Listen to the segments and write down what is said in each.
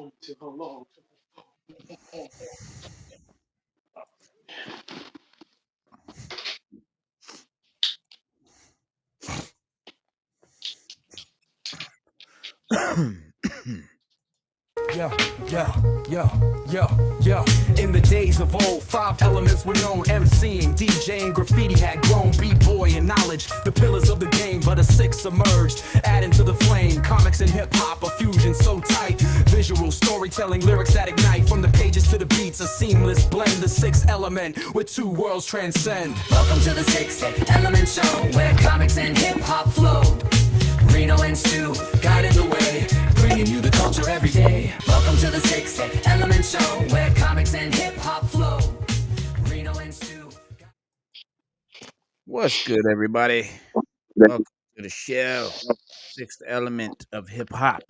Yeah. In the days of old, 5 elements were known: MCing, DJing, graffiti had grown, B-boy and knowledge, the pillars of the game, but a 6th emerged, adding to the flame. Comics and hip-hop, a fusion so tight, visual storytelling, lyrics that ignite, from the pages to the beats, a seamless blend, the 6th element, where 2 worlds transcend. Welcome to the 6th element show, where comics and hip-hop flow. Reno and Stu guiding the way, bringing you the culture every day. Welcome to the 6th element show, where comics and hip-hop flow. Reno and Stu. What's good, everybody? Welcome to the show, 6th element of hip hop,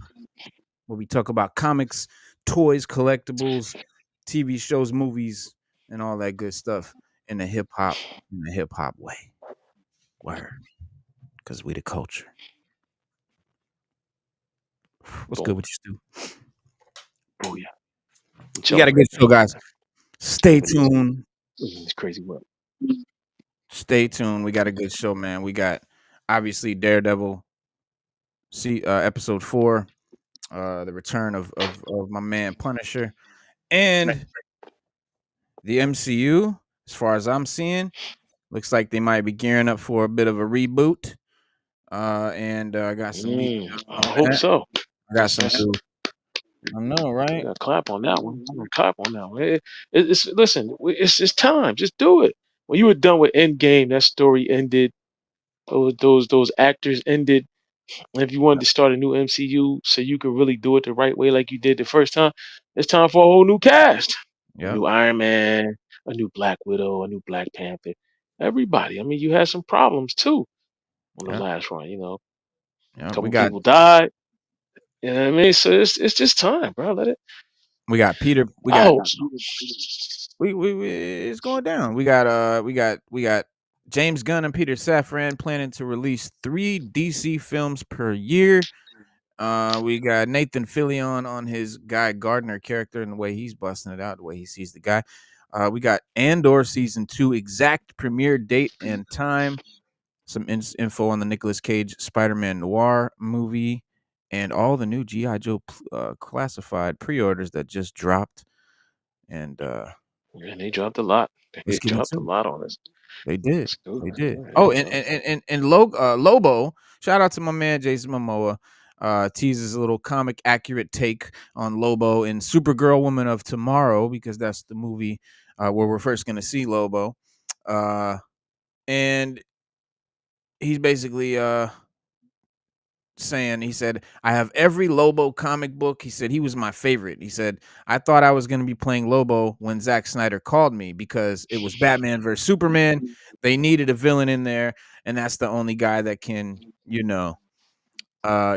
where we talk about comics, toys, collectibles, TV shows, movies, and all that good stuff in the hip hop way. Word, because we the culture. What's good with you, Stu? Oh yeah, We got a good show, guys. Stay tuned. It's crazy work. Stay tuned. We got a good show, man. We got obviously Daredevil, episode 4, the return of my man Punisher, and the MCU. As far as I'm seeing, looks like they might be gearing up for a bit of a reboot. And I got some. I hope so. I got some. I know, right? I gotta clap on that one. I'm gonna clap on that one. It's time. Just do it. When you were done with Endgame, that story ended. Those actors ended. And if you wanted to start a new MCU, so you could really do it the right way, like you did the first time, it's time for a whole new cast. A new Iron Man, a new Black Widow, a new Black Panther. Everybody. I mean, you had some problems too on the last one. A couple people died. You know what I mean? So it's just time, bro. Let it. We got Peter. We got. It's going down. We got James Gunn and Peter Safran planning to release 3 DC films per year. We got Nathan Fillion on his Guy Gardner character and the way he's busting it out, the way he sees the guy. We got Andor season 2 exact premiere date and time. Some info on the Nicolas Cage Spider-Man Noir movie, and all the new G.I. Joe classified pre-orders that just dropped. And they dropped a lot. They dropped a lot on us. They did. They did. Oh, and Lobo. Shout out to my man Jason Momoa. Teases a little comic accurate take on Lobo in Supergirl Woman of Tomorrow, because that's the movie where we're first going to see Lobo. And he's basically saying, he said, I have every Lobo comic book. He said he was my favorite. He said, I thought I was going to be playing Lobo when Zack Snyder called me, because it was Batman versus Superman. They needed a villain in there, and that's the only guy that can, he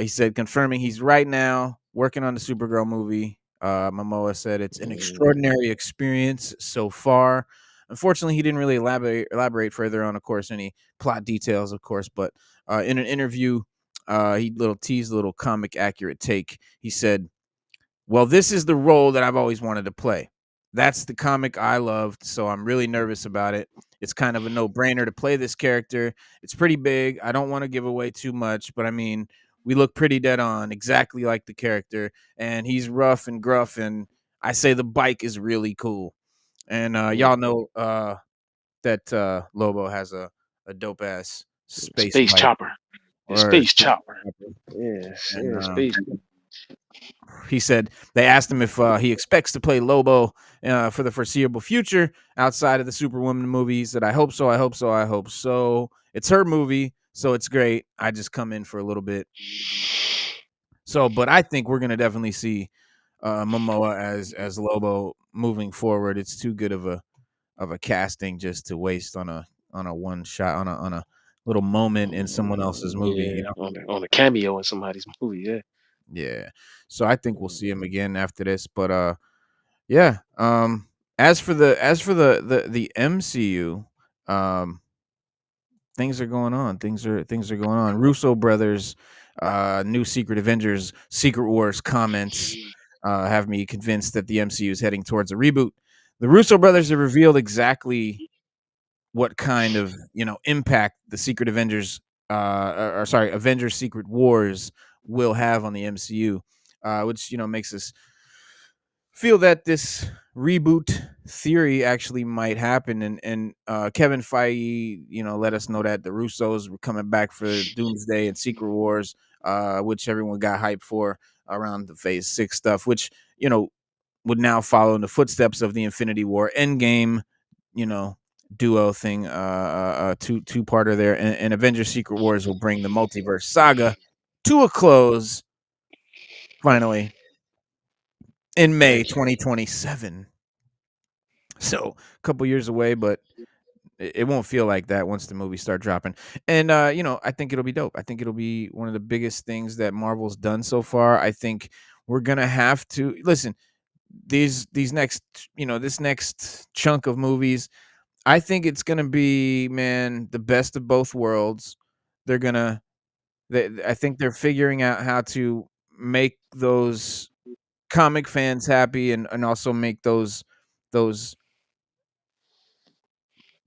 said, confirming he's right now working on the Supergirl movie. Momoa said it's an extraordinary experience so far. Unfortunately, he didn't really elaborate further on, of course, any plot details, of course, but in an interview, he teased a little comic accurate take. He said, well, this is the role that I've always wanted to play. That's the comic I loved, so I'm really nervous about it. It's kind of a no-brainer to play this character. It's pretty big. I don't want to give away too much, but I mean, we look pretty dead on, exactly like the character, and he's rough and gruff, and I say the bike is really cool. And y'all know that Lobo has a dope-ass space chopper. Space chopper. Yeah, space. He said they asked him if he expects to play Lobo for the foreseeable future outside of the Superwoman movie. He said, I hope so, I hope so, I hope so. It's her movie, so it's great. I just come in for a little bit. So, but I think we're going to definitely see Momoa as Lobo moving forward. It's too good of a casting just to waste on a one shot, on a little moment in someone else's movie. On a cameo in somebody's movie. Yeah. So I think we'll see him again after this. But yeah. As for the MCU, things are going on. Things are going on. Russo brothers, new Secret Avengers, Secret Wars comments. have me convinced that the MCU is heading towards a reboot. The Russo brothers have revealed exactly what kind of impact the Secret Avengers, or sorry, Avengers Secret Wars will have on the MCU, which makes us feel that this reboot theory actually might happen. And Kevin Feige, let us know that the Russos were coming back for Doomsday and Secret Wars, which everyone got hyped for around the Phase 6 stuff, which would now follow in the footsteps of the Infinity War Endgame, you know, duo thing, two-parter there, and Avengers Secret Wars will bring the multiverse saga to a close finally in May Thank you. 2027. So a couple years away, but it won't feel like that once the movies start dropping. And I think it'll be dope. I think it'll be one of the biggest things that Marvel's done so far. I think we're gonna have to listen. These next, this next chunk of movies, I think it's gonna be, man, the best of both worlds. They're gonna, I think they're figuring out how to make those comic fans happy, and also make those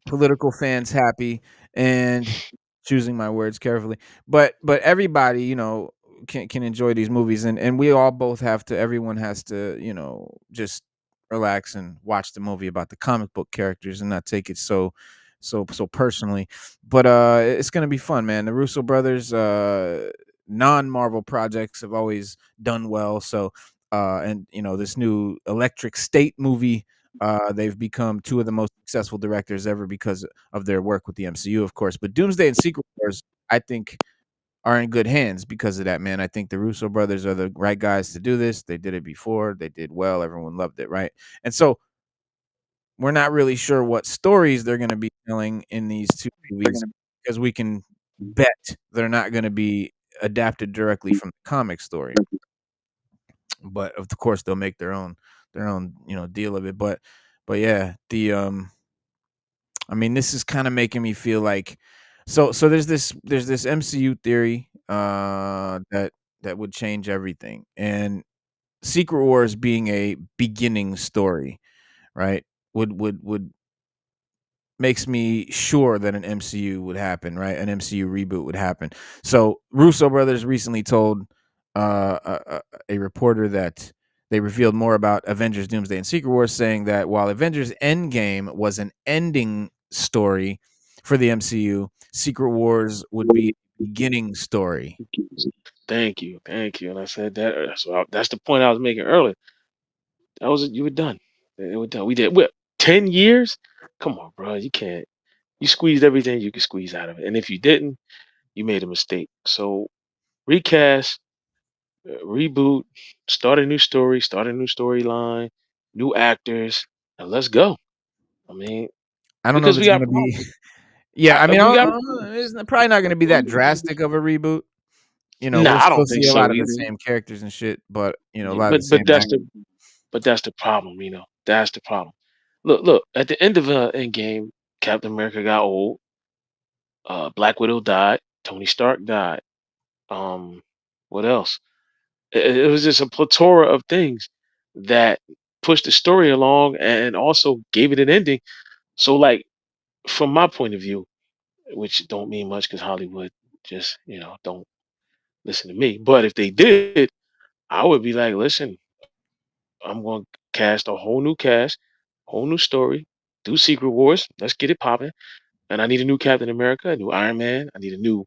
political fans happy, and choosing my words carefully. But everybody, can enjoy these movies, and we all both have to. Everyone has to, just relax and watch the movie about the comic book characters and not take it so personally. But it's gonna be fun, man. The Russo brothers, non-Marvel projects have always done well. So and this new Electric State movie, they've become two of the most successful directors ever because of their work with the MCU, of course. But Doomsday and Secret Wars, I think, are in good hands because of that, man. I think the Russo brothers are the right guys to do this. They did it before. They did well. Everyone loved it, right? And so we're not really sure what stories they're going to be telling in these two movies, because we can bet they're not going to be adapted directly from the comic story. But of course, they'll make their own deal of it. But yeah, I mean, this is kind of making me feel like, so there's this MCU theory that would change everything, and Secret Wars being a beginning story, right? Would makes me sure that an MCU would happen, right? An MCU reboot would happen. So Russo brothers recently told a reporter that they revealed more about Avengers Doomsday and Secret Wars, saying that while Avengers Endgame was an ending story for the MCU, Secret Wars would be a beginning story. Thank you. And I said that. That's the point I was making earlier. That was it. You were done. It was done. We did what? 10 years? Come on, bro. You can't. You squeezed everything you could squeeze out of it, and if you didn't, you made a mistake. So recast, reboot, start a new story, start a new storyline, new actors, and let's go. I mean, I don't know if because we it's got gonna be. problems. Yeah, I mean, We got it's probably not gonna be that drastic of a reboot. nah. We'll I still don't think see a lot so of the either. same characters and shit, but a Yeah, lot of the but same actors. that's the problem. That's the problem. Look. At the end of Endgame, Captain America got old. Black Widow died. Tony Stark died. Um, what else? It was just a plethora of things that pushed the story along and also gave it an ending. So, like, from my point of view, which don't mean much because Hollywood just don't listen to me. But if they did, I would be like, listen, I'm going to cast a whole new cast, whole new story, do Secret Wars. Let's get it popping. And I need a new Captain America, a new Iron Man. I need a new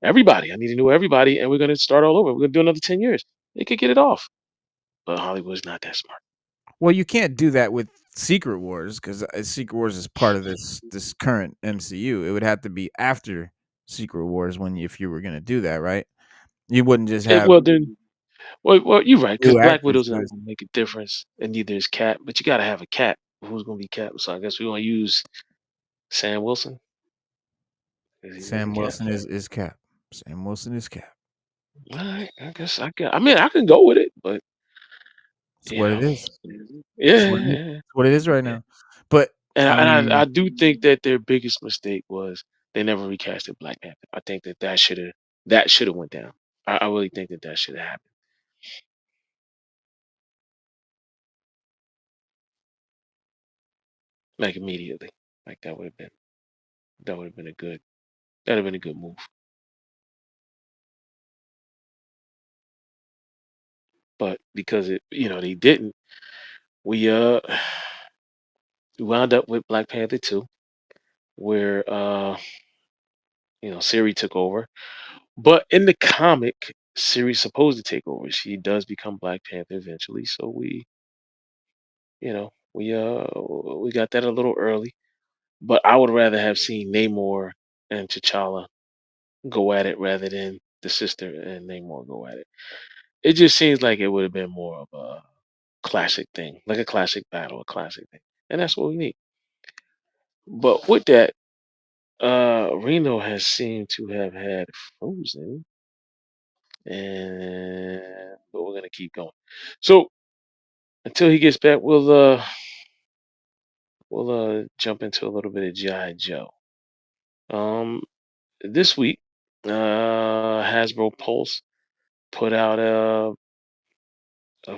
everybody. I need a new everybody, and we're going to start all over. We're going to do another 10 years. They could get it off, but Hollywood's not that smart. Well, you can't do that with Secret Wars, because Secret Wars is part of this current MCU. It would have to be after Secret Wars if you were gonna do that, right? You wouldn't just have Well, then, well, you're right because new Black actors Widow's not do going it. to make a difference, and neither is Cap. But you got to have a Cap. Who's going to be Cap? So I guess we're going to use Sam Wilson because he's going to be Sam Cap. Wilson is Cap. Sam Wilson is Cap. All right, I guess I can. I mean, I can go with it, but It's you what know, it is. yeah, It's yeah, what it is. yeah. It's what it is right Yeah. now. But I I mean, do think that their biggest mistake was they never recasted Black Panther. I think that should have went down. I really think that should have happened. like immediately. Like that would have been a good that'd have been a good move. But because they didn't, we we wound up with Black Panther 2, where Siri took over. But in the comic, Siri's supposed to take over. She does become Black Panther eventually, so we got that a little early. But I would rather have seen Namor and T'Challa go at it rather than the sister and Namor go at it. It just seems like it would have been more of a classic thing, like a classic battle, a classic thing, and that's what we need. But with that, Reno has seemed to have had Frozen, and but we're gonna keep going. So until he gets back, we'll jump into a little bit of GI Joe. Um, this week, Hasbro Pulse put out a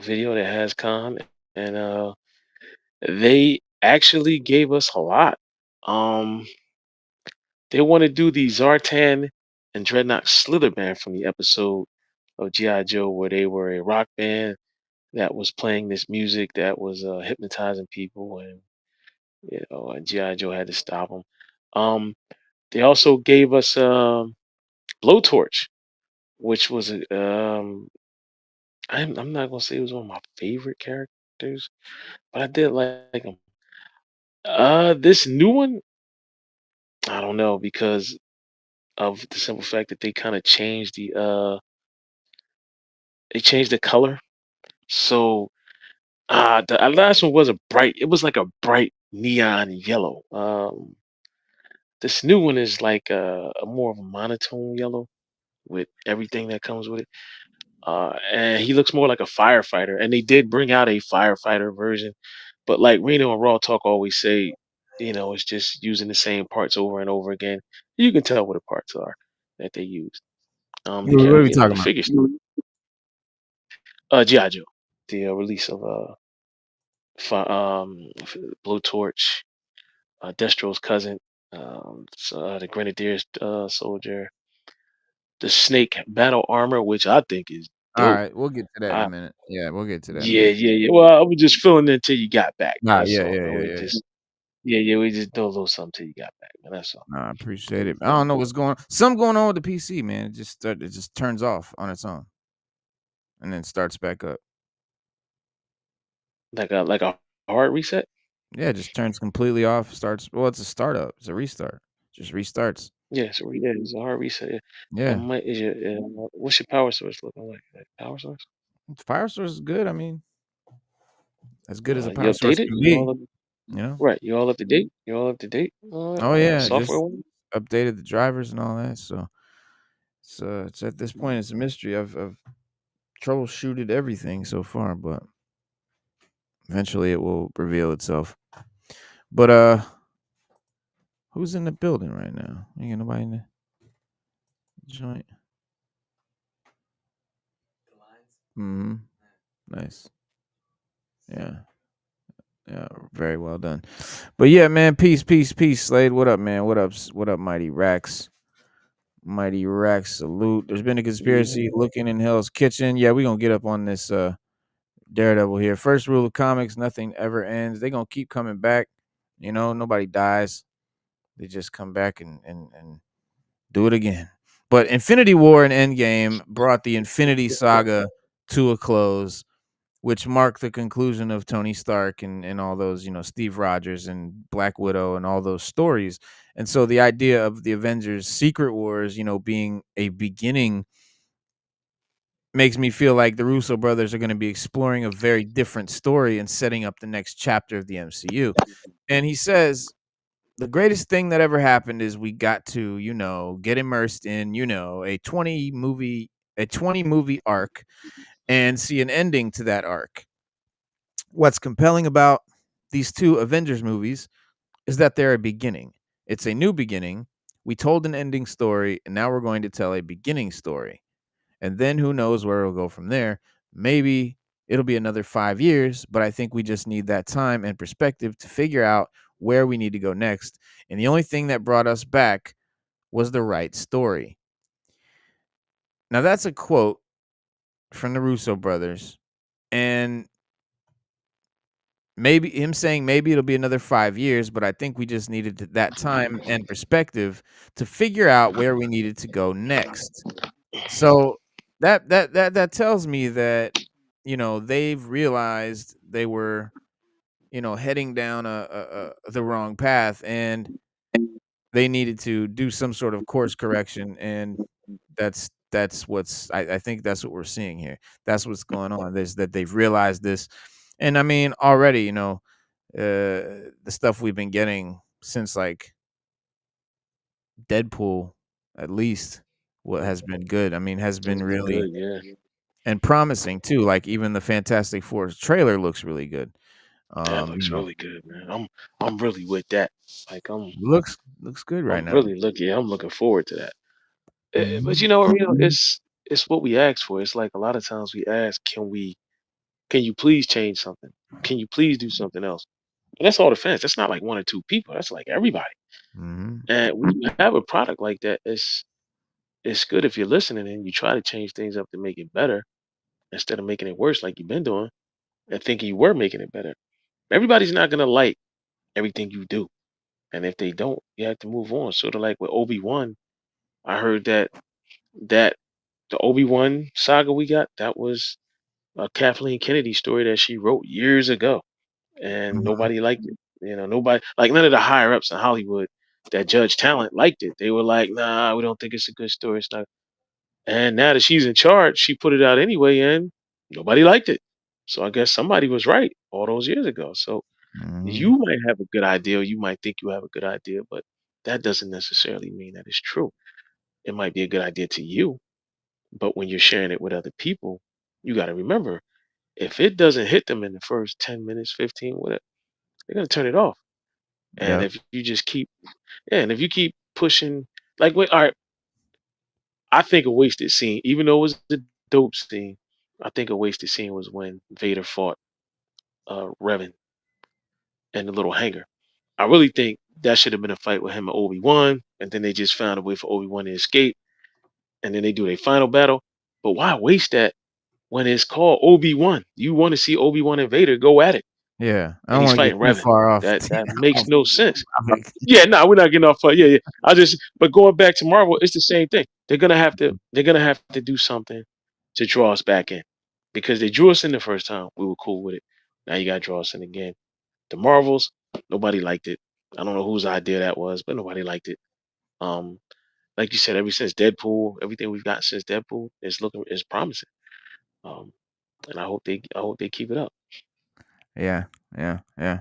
video that has Khan, and they actually gave us a lot. Um, they want to do the Zartan and Dreadnought Slither band from the episode of GI Joe where they were a rock band that was playing this music that was hypnotizing people, and and GI Joe had to stop them. They also gave us Blowtorch, which was I'm not gonna say it was one of my favorite characters, but I did like him. This new one, I don't know because of the simple fact that they kind of changed they changed the color. So the last one was it was like a bright neon yellow. This new one is like a more of a monotone yellow with everything that comes with it. And he looks more like a firefighter. And they did bring out a firefighter version, but like Reno and Raw Talk always say, it's just using the same parts over and over again. You can tell what the parts are that they used. What Because are we talking the about? figures, GI Joe, the release of Blowtorch, Destro's cousin, the Grenadier soldier, the Snake battle armor, which I think is All dope. right, we'll get to that in a I, minute. Yeah, we'll get to that in a yeah, minute. yeah, yeah. Well, I was just feeling it until you got back. Nah, That's yeah, all, yeah, man. yeah, We yeah. just, yeah, yeah, we just do a little something till you got back, man. That's all. Nah, I appreciate it. I don't know what's going on. Something going on with the PC, man. It just turns off on its own and then starts back up. Like a hard reset. Yeah, it just turns completely off. Starts. Well, it's a startup. It's a restart. Just restarts. Yeah, so yeah, it's a hard reset. Yeah. Yeah, What's your power source looking like? Like power source? Fire source is good. I mean, as good as a You power source updated? can be. You You know. right? You all up to date? You all up to date? Oh yeah, Software just one? updated the drivers and all that. So it's at this point it's a mystery. I've troubleshooted everything so far, but eventually it will reveal itself. But who's in the building right now? Ain't got nobody in the joint. Mm-hmm. Nice. Yeah. Yeah. Very well done. But yeah, man. Peace, peace, peace. Slade. What up, man? What up? What up, Mighty Rax? Mighty Rax. Salute. There's been a conspiracy looking in Hell's Kitchen. Yeah, we gonna get up on this Daredevil here. First rule of comics: nothing ever ends. They gonna keep coming back. Nobody dies. They just come back and do it again. But Infinity War and Endgame brought the Infinity Saga to a close, which marked the conclusion of Tony Stark and all those, Steve Rogers and Black Widow and all those stories. And so the idea of the Avengers Secret Wars, being a beginning makes me feel like the Russo brothers are going to be exploring a very different story and setting up the next chapter of the MCU. And he says the greatest thing that ever happened is we got to, get immersed in, a 20 movie arc and see an ending to that arc. What's compelling about these two Avengers movies is that they're a beginning. It's a new beginning. We told an ending story, and now we're going to tell a beginning story. And then who knows where it'll go from there. Maybe it'll be another 5 years, but I think we just need that time and perspective to figure out where we need to go next. And the only thing that brought us back was the right story. Now, that's a quote from the Russo brothers. And maybe him saying maybe it'll be another 5 years, but I think we just needed that time and perspective to figure out where we needed to go next. So that tells me that, they've realized they were, heading down the wrong path, and they needed to do some sort of course correction, and that's what's I think that's what we're seeing here. That's what's going on. There's that they've realized this. And I mean, already, the stuff we've been getting since like Deadpool, at least, what has been good. I mean, has been It's been really good, yeah. and promising too. Like even the Fantastic Four trailer looks really good. That You looks know, really good, man. I'm really with that. Like looks good right I'm now. really looking. I'm looking forward to that. But Mhm. you know, it's what we ask for. It's like a lot of times we ask, can you please change something? Can you please do something else? And that's all the fans. That's not like one or two people. That's like everybody. Mhm. And when you have a product like that, it's good if you're listening and you try to change things up to make it better instead of making it worse like you've been doing and thinking you were making it better. Everybody's not gonna like everything you do. And if they don't, you have to move on. Sort of like with Obi-Wan, I heard that the Obi-Wan saga we got, that was a Kathleen Kennedy story that she wrote years ago. And Mhm. nobody liked it. Nobody like none of the higher ups in Hollywood that judge talent liked it. They were like, nah, we don't think it's a good story. It's not. And now that she's in charge, she put it out anyway, and nobody liked it. So I guess somebody was right all those years ago. So Mhm. you might have a good idea, or you might think you have a good idea, but that doesn't necessarily mean that it's true. It might be a good idea to you, but when you're sharing it with other people, you got to remember if it doesn't hit them in the first 10 minutes, 15, whatever, they're going to turn it off. And Yep. if you just keep, yeah, and if you keep pushing, like, wait, all right, I think a wasted scene, even though it was a dope scene, I think a wasted scene was when Vader fought Revan in the little hangar. I really think that should have been a fight with him and Obi-Wan, and then they just found a way for Obi-Wan to escape, and then they do their final battle. But why waste that when it's called Obi-Wan? You want to see Obi-Wan and Vader go at it, Yeah. I and don't he's want to fighting get too Revan. far off. That makes no sense. Topic. Yeah, no, we're not getting off. Yeah, yeah. But going back to Marvel, it's the same thing. They're gonna have to do something to draw us back in, because they drew us in the first time. We were cool with it. Now you gotta draw us in again. The Marvels, nobody liked it. I don't know whose idea that was, but nobody liked it. Um, like you said, ever since Deadpool, everything we've got since Deadpool is promising. Um, and I hope they keep it up. Yeah. Yeah. Yeah.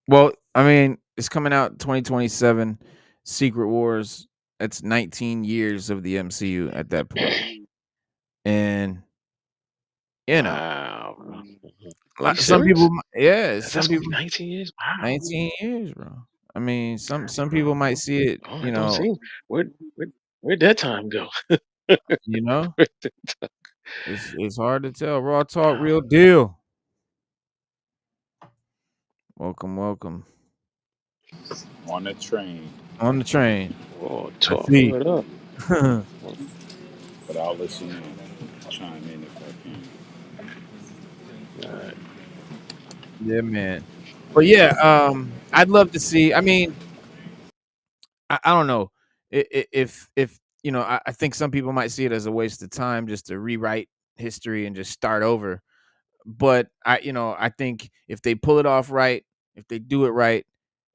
Well, I mean, it's coming out 2027. Secret Wars. It's 19 years of the MCU at that point. And, you know, Wow, bro. Are you some people, serious? yeah, some That's gonna be people, 19 years. Wow. 19 years, bro. I mean, That's some people might see it, oh, it don't seem where where'd that time go? you know, Where'd the- it's hard to tell. Raw talk, wow. real deal. Welcome, welcome on the train, on the train. Oh, I talk. see. What up? Yeah, Well, but I'll listen in, chime in if I can. all right. man. But yeah, I'd love to see. I mean, I don't know if I think some people might see it as a waste of time just to rewrite history and just start over. But I think if they pull it off right, if they do it right,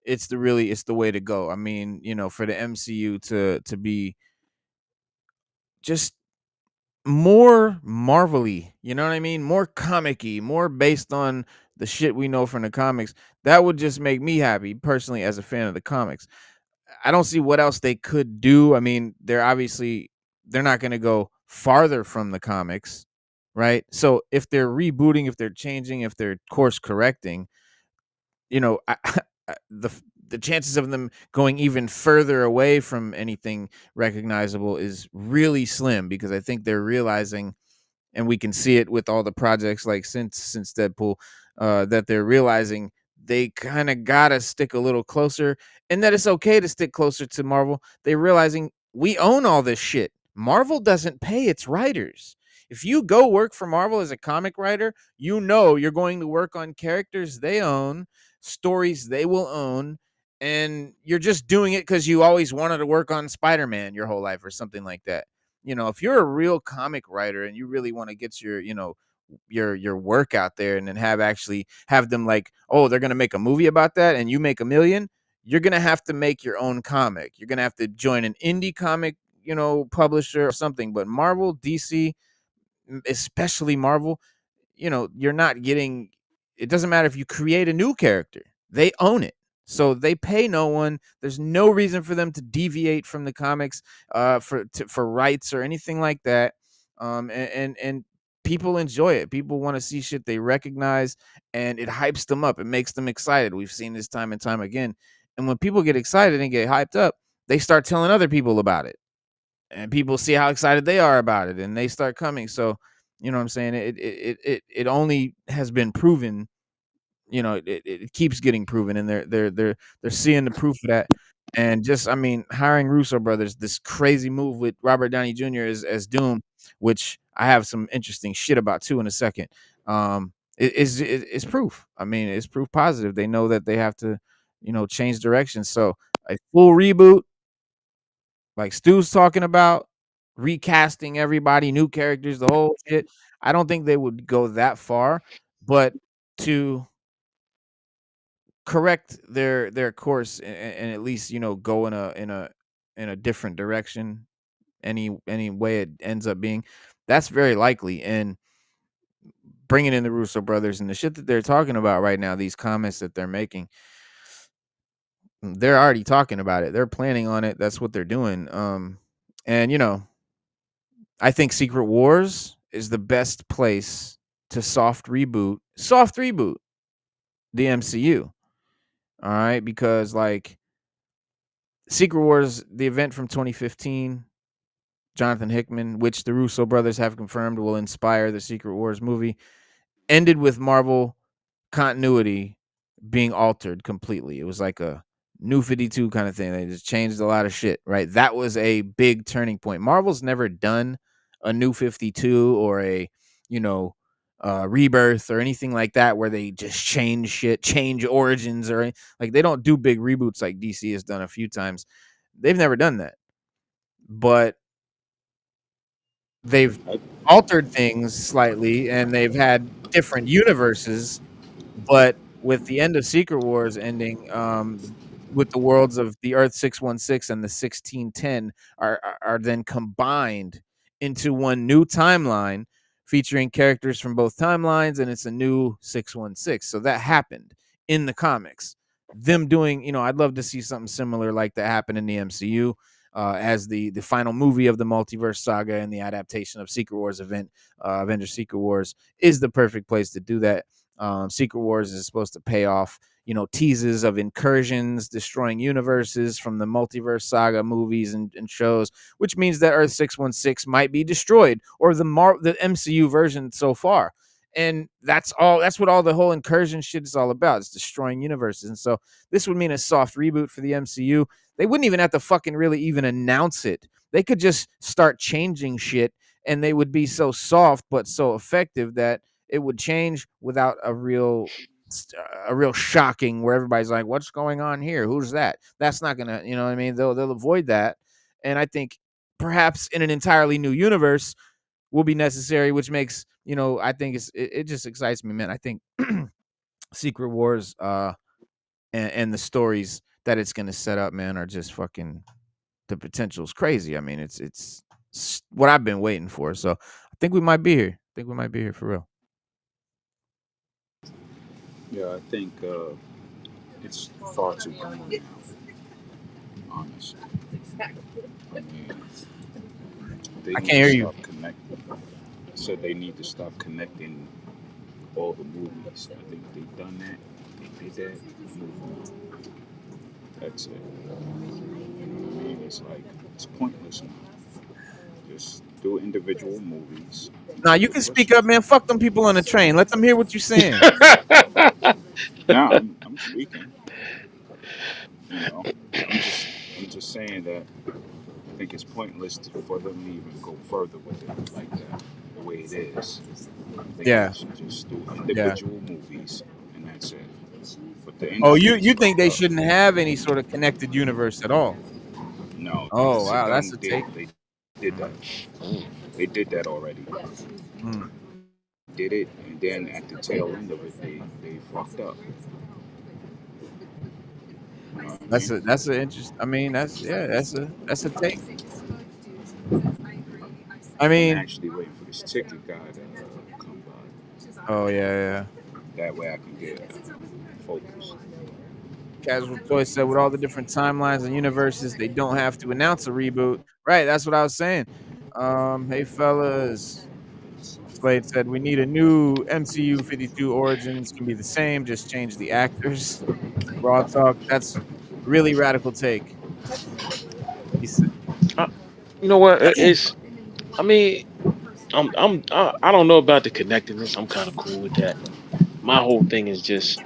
it's the way to go. I mean, for the MCU to be just more Marvel-y, you know what I mean? More comic-y, more based on the shit we know from the comics. That would just make me happy personally as a fan of the comics. I don't see what else they could do. I mean, they're not going to go farther from the comics, right? So if they're rebooting, if they're changing, if they're course correcting, the chances of them going even further away from anything recognizable is really slim, because I think they're realizing, and we can see it with all the projects like since Deadpool, that they're realizing they kind of gotta stick a little closer, and that it's okay to stick closer to Marvel. They realizing we own all this shit. Marvel doesn't pay its writers. If you go work for Marvel as a comic writer, you know you're going to work on characters they own, stories they will own, and you're just doing it because you always wanted to work on Spider-Man your whole life or something like that. If you're a real comic writer and you really want to get your work out there and then have them like, oh, they're gonna make a movie about that and you make $1 million, you're gonna have to make your own comic. You're gonna have to join an indie comic, publisher or something. But Marvel, DC, especially Marvel, you're not getting. It doesn't matter if you create a new character; they own it. So they pay no one. There's no reason for them to deviate from the comics, for rights or anything like that. And people enjoy it. People want to see shit they recognize, and it hypes them up. It makes them excited. We've seen this time and time again. And when people get excited and get hyped up, they start telling other people about it, and people see how excited they are about it, and they start coming. So, you know what I'm saying? It only has been proven. It keeps getting proven, and they're seeing the proof of that. And just, I mean, hiring Russo brothers, this crazy move with Robert Downey Jr. as Doom, which I have some interesting shit about too in a second. It's proof. I mean, it's proof positive. They know that they have to, change direction. So a full reboot, like Stu's talking about, recasting everybody, new characters, the whole shit. I don't think they would go that far, but to correct their course and at least go in a different direction, any way it ends up being, that's very likely. And bringing in the Russo brothers and the shit that they're talking about right now, these comments that they're making, they're already talking about it. They're planning on it. That's what they're doing. And I think Secret Wars is the best place to soft reboot the MCU. All right, because like Secret Wars, the event from 2015, Jonathan Hickman, which the Russo brothers have confirmed will inspire the Secret Wars movie, ended with Marvel continuity being altered completely. It was like a new 52 kind of thing. They just changed a lot of shit, right? That was a big turning point. Marvel's never done a new 52 or a, rebirth or anything like that where they just change shit, change origins, or like they don't do big reboots like DC has done a few times. They've never done that. But they've altered things slightly and they've had different universes. But with the end of Secret Wars ending, with the worlds of the Earth 616 and the 1610 are then combined into one new timeline featuring characters from both timelines, and it's a new 616. So that happened in the comics. Them doing, I'd love to see something similar like that happen in the MCU. As the final movie of the multiverse saga and the adaptation of Secret Wars event, Avengers Secret Wars is the perfect place to do that. Secret Wars is supposed to pay off, teases of incursions, destroying universes from the multiverse saga movies and shows, which means that Earth 616 might be destroyed, or the MCU version so far. And that's what all the whole incursion shit is all about. It's destroying universes. And so this would mean a soft reboot for the MCU. They wouldn't even have to fucking really even announce it. They could just start changing shit, and they would be so soft but so effective that it would change without a real shocking where everybody's like, what's going on here? Who's that? That's not gonna, you know what I mean? They'll avoid that. And I think perhaps in an entirely new universe will be necessary, which makes, I think it just excites me, man. I think Secret Wars and the stories that it's gonna set up, man, are just fucking, the potential is crazy. I mean, it's what I've been waiting for. So I think we might be here. For real. Yeah, I think it's far too gone now, honestly. I mean, they I need can't hear to you. stop connecting. I said they need to stop connecting all the movies. I think they've done that. They did that. Move on. That's it. You know what I mean? It's like, it's pointless now. Just do individual movies. Nah, you can speak up, man. Fuck them people on the train. Let them hear what you're saying. Now, I'm I'm speaking. You know, I'm just I'm just saying that I think it's pointless for them to even go further with it like that, the way it is. I think they Yeah, should just do yeah. individual movies and that's it. But the Oh, industry is you think fucked they up. shouldn't have any sort of connected universe at all? No, Oh, see, wow, that's a take. They did that. Mm. They did that already. Mm, Did it, and then at the tail end of it, they fucked up. You know what I mean? that's a interest. I mean, that's yeah, that's a take. I I'm mean, actually waiting for this ticket guy to come by. oh yeah, yeah. That way I can get focused. Casual Choice said with all the different timelines and universes, they don't have to announce a reboot. Right, that's what I was saying. Hey fellas. Slade said we need a new MCU 52 origins can be the same, just change the actors. Raw talk, that's really radical take. He said, Uh, you know what? It's. I mean, I don't know about the connectedness. I'm kind of cool with that. My whole thing is just.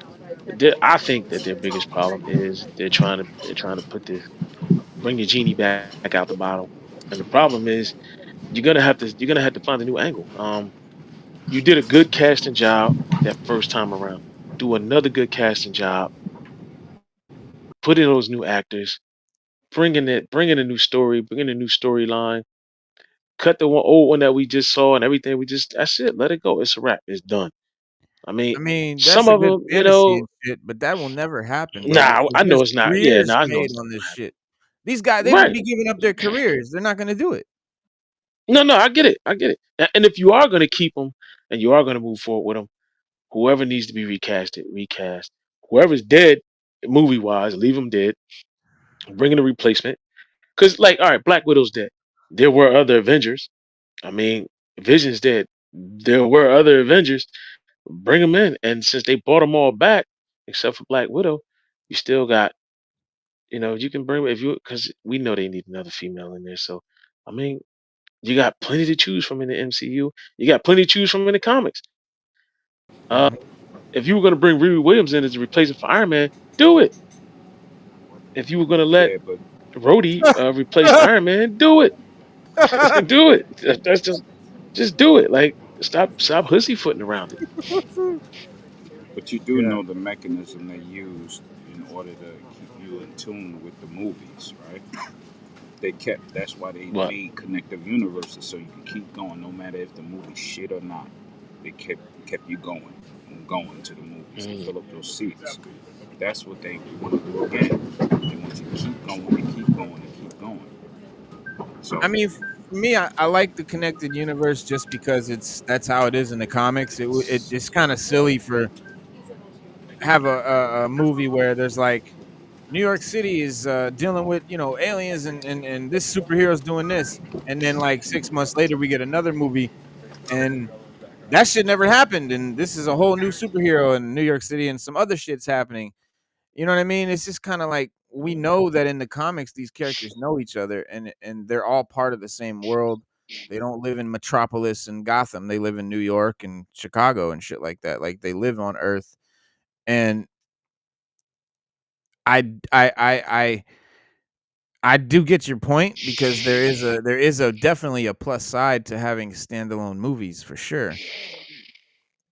I think that their biggest problem is they're trying to put this bring the genie back out the bottle, and the problem is you're gonna have to find a new angle. You did a good casting job that first time around. Do another good casting job. Put in those new actors. Bring in a new story. Bring in a new storyline. Cut the old one that we just saw and everything. That's it. Let it go. It's a wrap. It's done. I mean, I mean, some that's a of good them, fantasy and shit, but that will never happen, bro, nah, because I know there's it's not. Yeah, careers nah, I know made it's on not this gonna happen. shit. These guys, they would Right. be giving up their careers. They're not gonna do it. No, no, I get it. I get it. And if you are going to keep them and you are going to move forward with them, whoever needs to be recasted, recast. Whoever's dead, movie wise, leave them dead. Bring in a replacement. Because, like, all right, Black Widow's dead. There were other Avengers. I mean, Vision's dead. There were other Avengers. Bring them in. And since they brought them all back, except for Black Widow, you still got, you can bring, if you, because we know they need another female in there. So, I mean, you got plenty to choose from in the MCU. You got plenty to choose from in the comics. Uh, Mhm. if you were going to bring Riri Williams in as a replacement for Iron Man, do it. If you were going to let Yeah, but Rhodey replace Iron Man, do it. Do it. That's just do it. Like stop pussyfooting around it. you do Yeah. know the mechanism they used in order to keep you in tune with the movies, right? They kept. That's why they What? made connective universes so you can keep going, no matter if the movie's shit or not. They kept you going and going to the movies to Mm. fill up those seats. That's what they want to do again. They want you to keep going and keep going and keep going. I So mean, for me, I like the connected universe just because that's how it is in the comics. It's kind of silly for have a movie where there's like New York City is dealing with aliens and this superhero's doing this, and then like 6 months later we get another movie and that shit never happened, and this is a whole new superhero in New York City and some other shit's happening. You know what I mean? It's just kind of like we know that in the comics these characters know each other and they're all part of the same world. They don't live in Metropolis and Gotham. They live in New York and Chicago and shit like that. Like they live on Earth. And I I I I I do get your point because there is a definitely a plus side to having standalone movies for sure.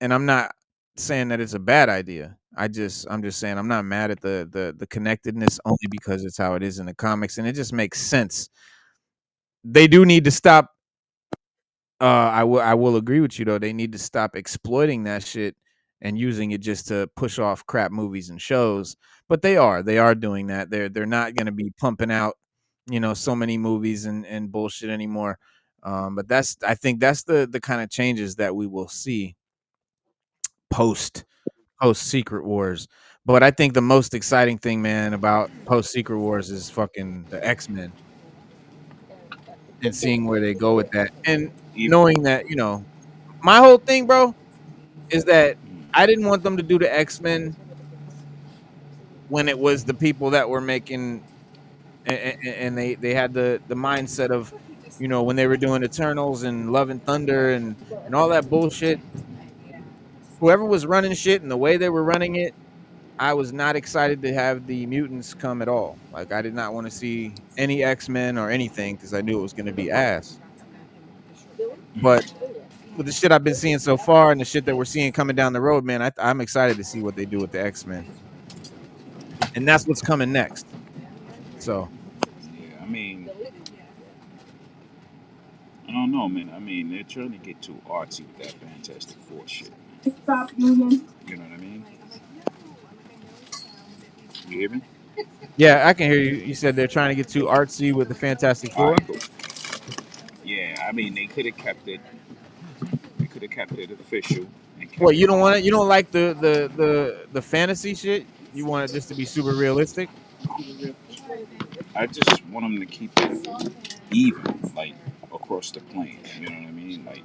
And I'm not saying that it's a bad idea. I'm just saying I'm not mad at the connectedness only because it's how it is in the comics and it just makes sense. They do need to stop I will agree with you though. They need to stop exploiting that shit and using it just to push off crap movies and shows. But they are doing that. They're not going to be pumping out, so many movies and bullshit anymore. But I think that's the kind of changes that we will see post post Secret Wars. But I think the most exciting thing, man, about post Secret Wars is fucking the X-Men and seeing where they go with that. And even knowing that, my whole thing, bro, is that I didn't want them to do the X-Men when it was the people that were making and they had the mindset of, when they were doing Eternals and Love and Thunder and all that bullshit. Whoever was running shit and the way they were running it I was not excited to have the mutants come at all. Like, I did not want to see any X-Men or anything because I knew it was going to be ass. But with the shit I've been seeing so far and the shit that we're seeing coming down the road, man, I'm excited to see what they do with the X-Men, and that's what's coming next. So Yeah, I mean, I don't know, man. I mean, they're trying to get too artsy with that Fantastic Four shit. Stop moving. You know what I mean? You hear me? yeah, I can hear you. You said they're trying to get too artsy with the Fantastic All Four. right, cool. Yeah, I mean, they could have kept it. They could have kept it official and What, kept you it don't want on. it? You don't like the fantasy shit? You want it just to be super realistic? I just want them to keep it even, like across the plane. You know what I mean? Like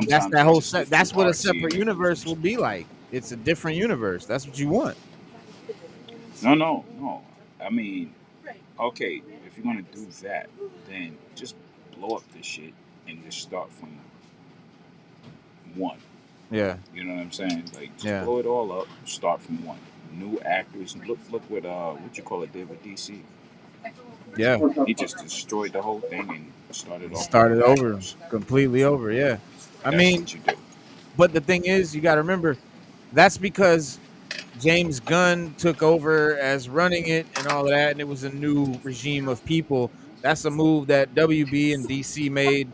That's sometimes that they whole just set. get too That's what a artsy and separate they lose universe will be respect. like. It's a different universe. That's what you want. No, no, no. I mean, okay, if you're gonna do that, then just blow up this shit and just start from one. Yeah, You know what I'm saying? Like just yeah, blow it all up, start from one. New actors. Look what you call it did with DC. yeah. He just destroyed the whole thing and started off with Started new over, actors. completely over. Yeah, I That's mean, what you do. but the thing is, you got to remember that's because James Gunn took over as running it and all of that, and it was a new regime of people. That's a move that WB and DC made.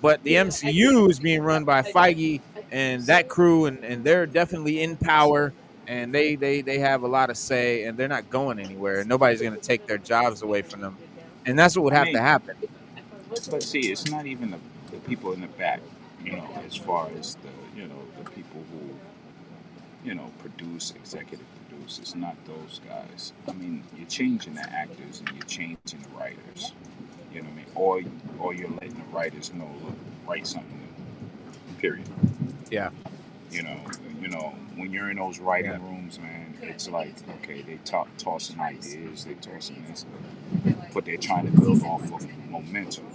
But the MCU is being run by Feige and that crew, and they're definitely in power, and they have a lot of say, and they're not going anywhere. Nobody's going to take their jobs away from them, and that's what would I have to mean, happen. but see, it's not even the people in the back, as far as the people who, produce, executive produce. It's not those guys. I mean, you're changing the actors and you're changing the writers. You know what I mean? Or you're letting the writers know, look, write something new. Period. Yeah, You know, when you're in those yeah, writing rooms, man, it's like, okay, they tossing ideas, they tossing this, but they're trying to build off of momentum.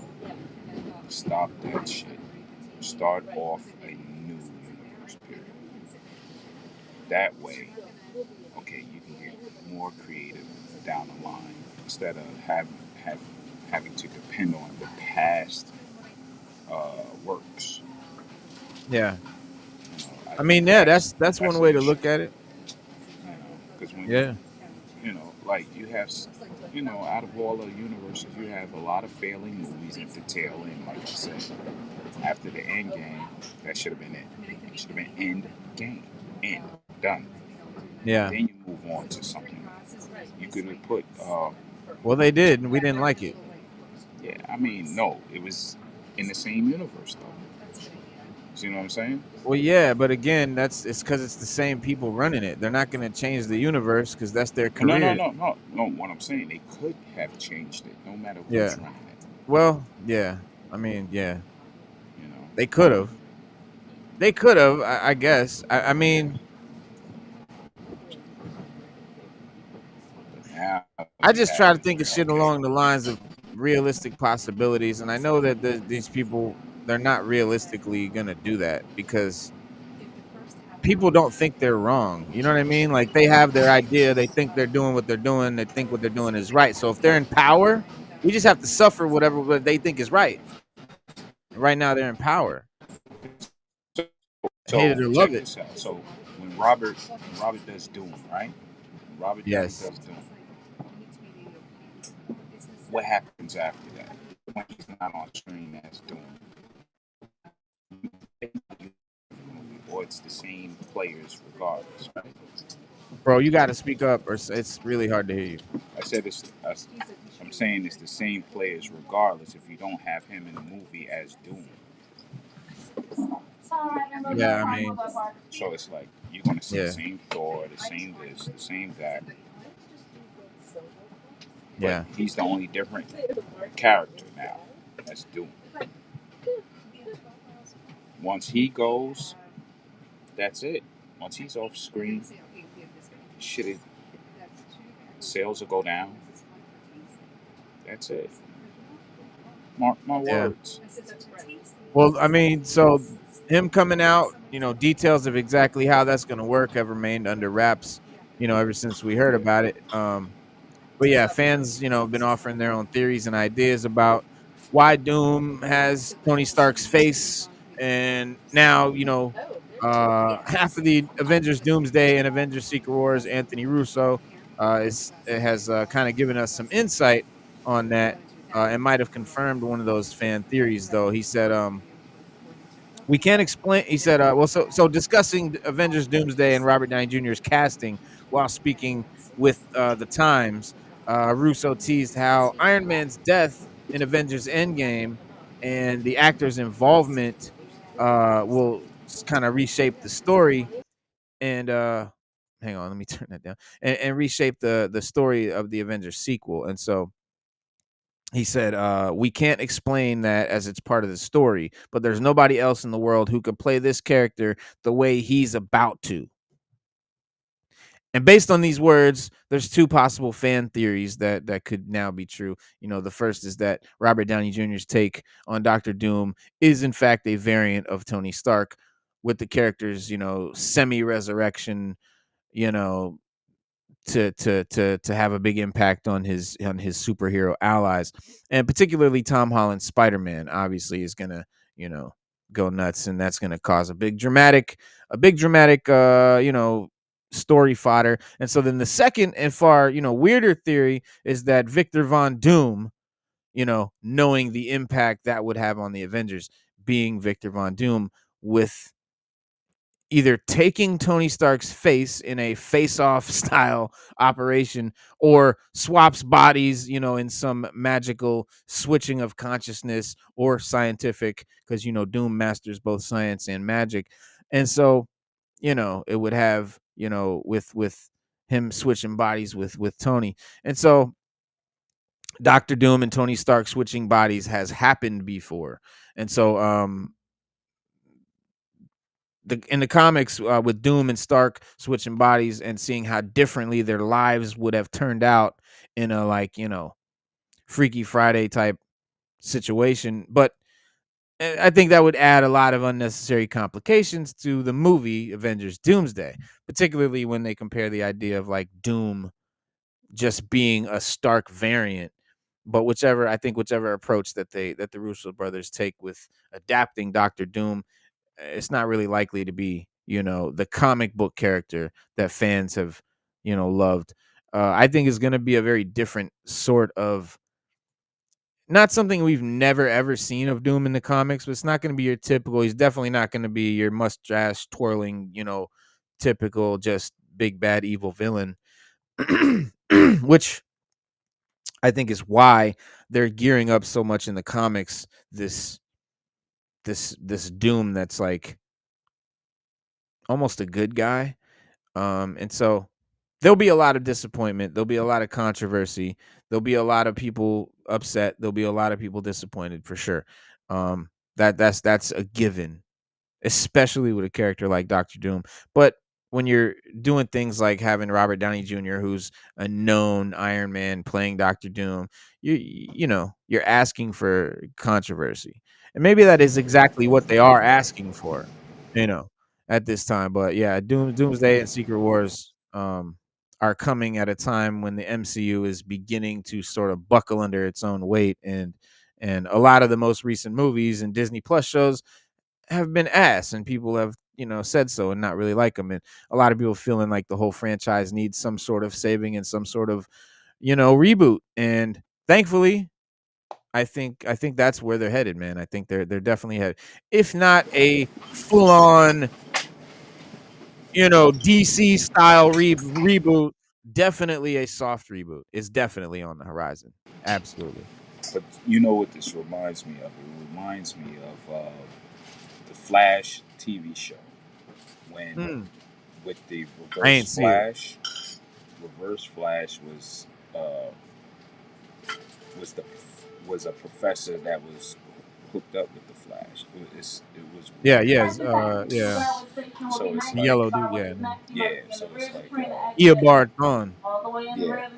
Stop that shit. Start off a new universe. Period. That way, okay, you can get more creative down the line instead of have, having to depend on the past works. yeah. I I think mean, yeah, that's one that's way an to issue. look at it. Because when Yeah, like you have, out of all the universes, you have a lot of failing movies at the tail end. Like I said, after the end game, that should have been it. It should have been end game, end done. yeah. Then you move on to something. You could have put, Well, they did, and we didn't like it. yeah. I mean, no, it was in the same universe though. See what I'm saying? Well, yeah, but again, it's because it's the same people running it. They're not going to change the universe because that's their No, no, career. no, no, no. What I'm saying, they could have changed it, no matter Yeah. who's running it. Well, yeah. I mean, yeah, You know, they could have. They could have. I guess. I mean, but now I you just have try to it. think of shit Okay, along the lines of realistic possibilities, and I know that these people they're not realistically gonna do that because people don't think they're wrong. You know what I mean? Like they have their idea, they think they're doing what they're doing, they think what they're doing is right. So if they're in power, we just have to suffer whatever what they think is right. And right now they're in power. Hate so it or love check it. this out. So when Robert does Doom, right? When Robert Downey Yes. does Doom, what happens after that? When he's not on screen as Doom, or it's the same players regardless, right? Bro, you gotta speak up or it's really hard to hear you. I said I'm saying it's the same players regardless if you don't have him in the movie as Doom. Yeah, I mean, So it's like you're gonna see the yeah, same Thor, the same this, the same that, but yeah. he's the only different character now. That's Doom. Once he goes, that's it. Once he's off screen, shit, sales will go down. That's it. Mark my Yeah. words. Well, I mean, so him coming out, details of exactly how that's going to work have remained under wraps, ever since we heard about it. But yeah, fans, have been offering their own theories and ideas about why Doom has Tony Stark's face. And now, after the Avengers Doomsday and Avengers Secret Wars, Anthony Russo has kind of given us some insight on that, and might have confirmed one of those fan theories, though. He said, we can't explain. He said, well, so discussing Avengers Doomsday and Robert Downey Jr.'s casting while speaking with the Times, Russo teased how Iron Man's death in Avengers Endgame and the actor's involvement will kind of reshape the story. And hang on, let me turn that down. And reshape the story of the Avengers sequel. And so he said, we can't explain that as it's part of the story, but there's nobody else in the world who could play this character the way he's about to. And based on these words, there's two possible fan theories that could now be true. The first is that Robert Downey Jr.'s take on Doctor Doom is in fact a variant of Tony Stark, with the character's, semi-resurrection, you know, to have a big impact on his superhero allies, and particularly Tom Holland's Spider-Man obviously is gonna go nuts, and that's gonna cause a big dramatic story fodder. And so then the second and far weirder theory is that Victor Von Doom, knowing the impact that would have on the Avengers, being Victor Von Doom, with either taking Tony Stark's face in a face-off style operation, or swaps bodies, in some magical switching of consciousness, or scientific, because Doom masters both science and magic. And so, it would have, with him switching bodies with Tony. And so Doctor Doom and Tony Stark switching bodies has happened before. And so in the comics, with Doom and Stark switching bodies and seeing how differently their lives would have turned out in a Freaky Friday type situation. But I think that would add a lot of unnecessary complications to the movie Avengers Doomsday, particularly when they compare the idea of Doom just being a Stark variant. But whichever approach that the Russo brothers take with adapting Doctor Doom, it's not really likely to be, the comic book character that fans have, loved. I think is going to be a very different sort of, not something we've never ever seen of Doom in the comics, but it's not going to be your typical. He's definitely not going to be your mustache twirling, typical just big bad evil villain, which I think is why they're gearing up so much in the comics. This Doom that's almost a good guy. And so there'll be a lot of disappointment. There'll be a lot of controversy. There'll be a lot of people upset. There'll be a lot of people disappointed for sure. That's a given, especially with a character like Doctor Doom. But when you're doing things like having Robert Downey Jr., who's a known Iron Man, playing Doctor Doom, you're asking for controversy. And maybe that is exactly what they are asking for, you know, at this time. But yeah, Doomsday and Secret Wars are coming at a time when the MCU is beginning to sort of buckle under its own weight, and a lot of the most recent movies and Disney Plus shows have been ass, and people have said so and not really like them, and a lot of people feeling like the whole franchise needs some sort of saving and some sort of reboot. And thankfully, I think that's where they're headed, man. I think they're definitely headed, if not a full on DC style reboot, definitely a soft reboot is definitely on the horizon. Absolutely. But you know what this reminds me of? It reminds me of the Flash TV show, when Mm, with the I ain't see it. Reverse Flash uh, was the was a professor that was hooked up with the Flash. It was Yeah, really yes, yeah, so it's the like yellow dude, yeah, yeah, so it's like Eobard Thawne. yeah,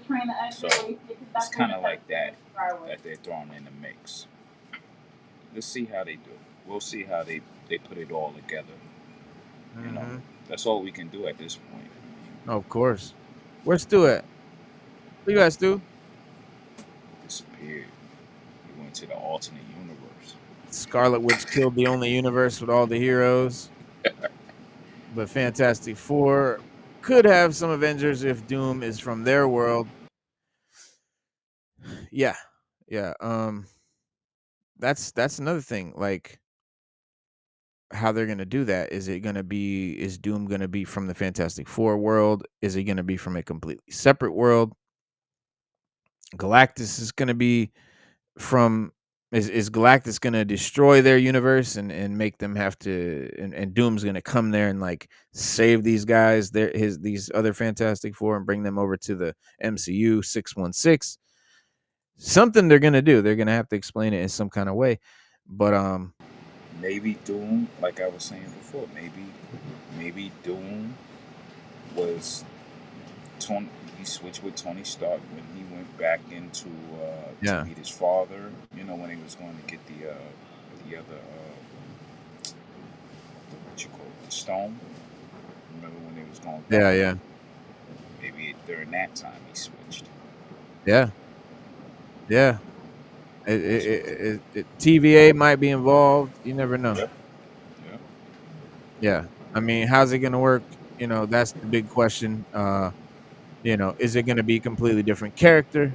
so it's kind of like that they're throwing in the mix. Let's see how they do. We'll see how they put it all together. You know, Mm-hmm. that's all we can do at this point. Of course. Where's Stu at? Where you at, Stu? Disappeared. We went to the alternate universe. Scarlet Witch killed the only universe with all the heroes. But Fantastic Four could have some Avengers if Doom is from their world. Yeah. Yeah. That's another thing. Like how they're gonna do that. Is Doom gonna be from the Fantastic Four world? Is he gonna be from a completely separate world? Galactus is gonna be from is Galactus gonna destroy their universe and make them have to and Doom's gonna come there and like save these guys, these other Fantastic Four and bring them over to the MCU 616. Something they're gonna do. They're gonna have to explain it in some kind of way. But Maybe Doom, like I was saying before, maybe Doom was Tony. He switched with Tony Stark when he went back into to yeah. meet his father. You know, when he was going to get the other what you call it, the stone. Remember when he was going back? Yeah, yeah. Maybe during that time he switched. Yeah. Yeah. That's what. TVA might be involved. You never know. Yep. Yep. Yeah. I mean, how's it gonna work? That's the big question. Is it gonna be a completely different character?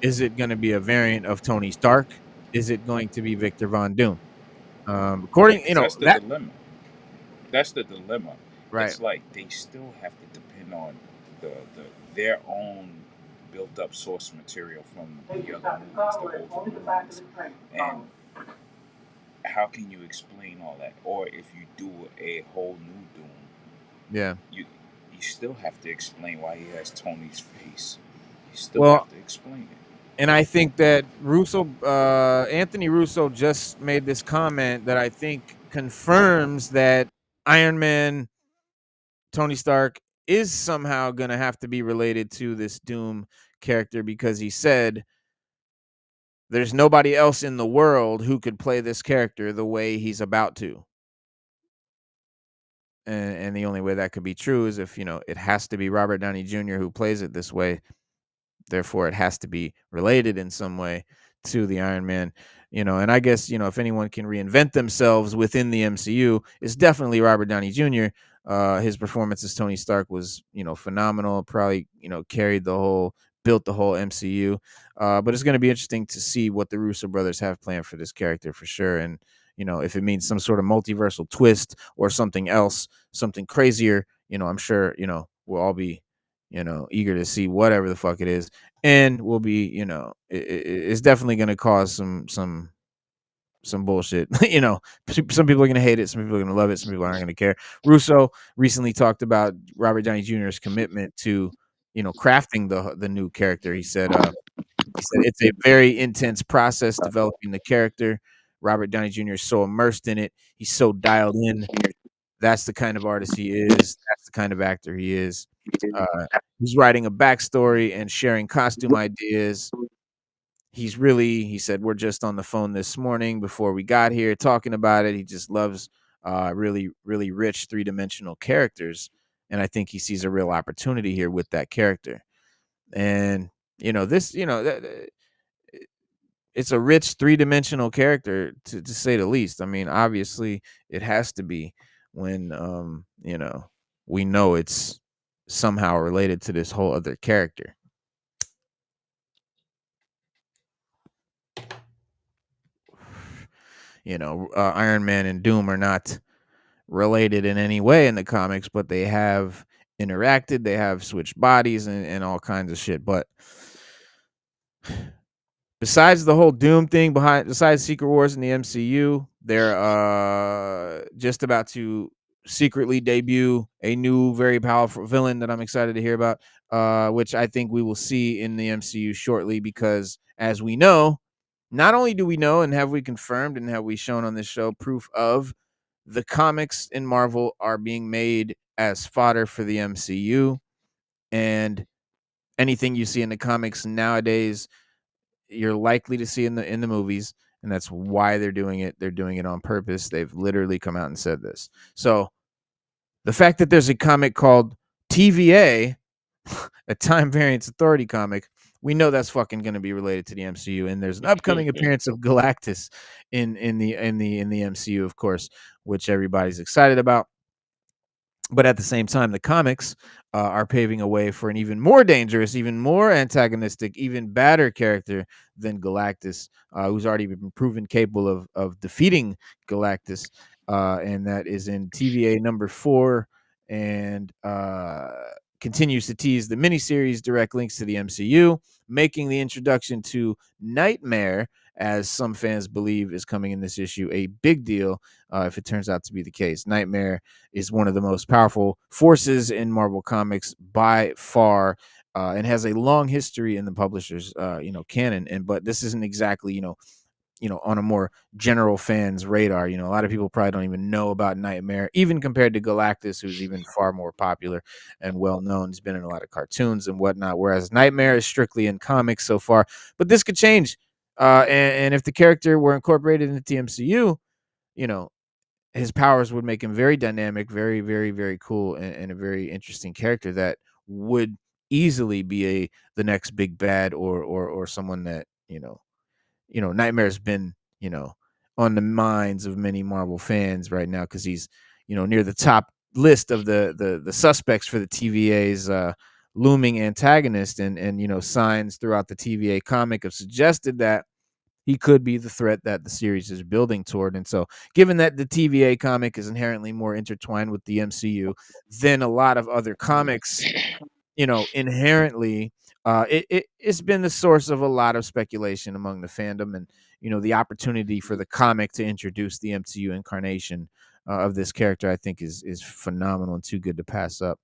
Is it gonna be a variant of Tony Stark? Is it going to be Victor Von Doom? Yeah, According, because that's the that dilemma. That's the dilemma. right. It's like they still have to depend on the their own built up source material from the other movies, the older movies. And how can you explain all that? Or if you do a whole new Doom, Yeah. you still have to explain why he has Tony's face. You still Well, have to explain it. and I think that Anthony Russo just made this comment that I think confirms that Iron Man, Tony Stark, is somehow going to have to be related to this Doom character because he said there's nobody else in the world who could play this character the way he's about to. And the only way that could be true is if, it has to be Robert Downey Jr. who plays it this way. Therefore, it has to be related in some way to the Iron Man. And I guess, if anyone can reinvent themselves within the MCU, it's definitely Robert Downey Jr. His performance as Tony Stark was, phenomenal. Probably, built the whole MCU. But it's going to be interesting to see what the Russo brothers have planned for this character for sure. And, if it means some sort of multiversal twist or something else, something crazier, I'm sure, we'll all be eager to see whatever the fuck it is, and will be, it's definitely going to cause some bullshit. Some people are going to hate it, some people are going to love it, some people aren't going to care. Russo recently talked about Robert Downey Jr.'s commitment to, crafting the new character. He said it's a very intense process developing the character. Robert Downey Jr. is so immersed in it. He's so dialed in. That's the kind of artist he is. That's the kind of actor he is. He's writing a backstory and sharing costume ideas. He said, we're just on the phone this morning before we got here talking about it. He just loves really, really rich three-dimensional characters. And I think he sees a real opportunity here with that character. And, it's a rich three-dimensional character to say the least. I mean, obviously it has to be when we know it's somehow related to this whole other character. Iron Man and Doom are not related in any way in the comics, but they have interacted, they have switched bodies and all kinds of shit. But besides the whole Doom thing, besides Secret Wars in the MCU, they're just about to secretly debut a new, very powerful villain that I'm excited to hear about, which I think we will see in the MCU shortly. Because as we know, not only do we know and have we confirmed and have we shown on this show proof of the comics in Marvel are being made as fodder for the MCU, and anything you see in the comics nowadays you're likely to see in the movies, and that's why they're doing it. They're doing it on purpose. They've literally come out and said this. So the fact that there's a comic called TVA, a Time Variance Authority comic, we know that's fucking going to be related to the MCU. And there's an upcoming appearance of Galactus in the MCU, of course, which everybody's excited about. But at the same time, the comics are paving a way for an even more dangerous, even more antagonistic, even badder character than Galactus, who's already been proven capable of defeating Galactus, and that is in TVA number 4, and continues to tease the miniseries direct links to the MCU, making the introduction to Nightmare, as some fans believe is coming in this issue, a big deal if it turns out to be the case. Nightmare is one of the most powerful forces in Marvel Comics by far, and has a long history in the publisher's canon. But this isn't exactly on a more general fans radar. A lot of people probably don't even know about Nightmare, even compared to Galactus, who's even far more popular and well known. He's been in a lot of cartoons and whatnot, whereas Nightmare is strictly in comics so far. But this could change, and if the character were incorporated into the MCU, his powers would make him very dynamic, very, very, very cool, and a very interesting character that would easily be the next big bad, or someone that Nightmare's been on the minds of many Marvel fans right now, because he's near the top list of the suspects for the TVA's looming antagonist, and signs throughout the TVA comic have suggested that he could be the threat that the series is building toward. And so, given that the TVA comic is inherently more intertwined with the MCU than a lot of other comics, inherently, it's been the source of a lot of speculation among the fandom, and the opportunity for the comic to introduce the MCU incarnation of this character, I think, is phenomenal and too good to pass up.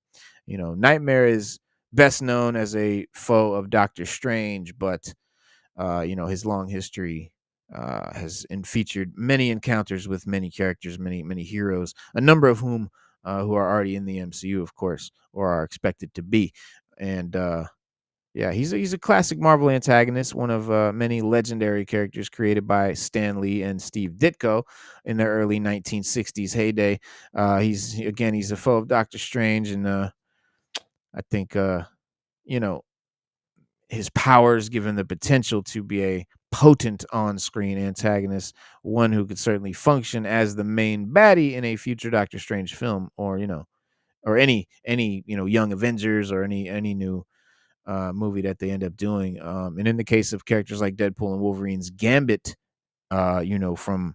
Nightmare is best known as a foe of Doctor Strange, but his long history has featured many encounters with many characters, many heroes, a number of whom who are already in the MCU, of course, or are expected to be. And yeah, he's a classic Marvel antagonist, one of many legendary characters created by Stan Lee and Steve Ditko in their early 1960s heyday. He's a foe of Doctor Strange, and I think his powers give him the potential to be a potent on-screen antagonist, one who could certainly function as the main baddie in a future Doctor Strange film, or or any Young Avengers, or any new movie that they end up doing. And in the case of characters like Deadpool and Wolverine's Gambit, from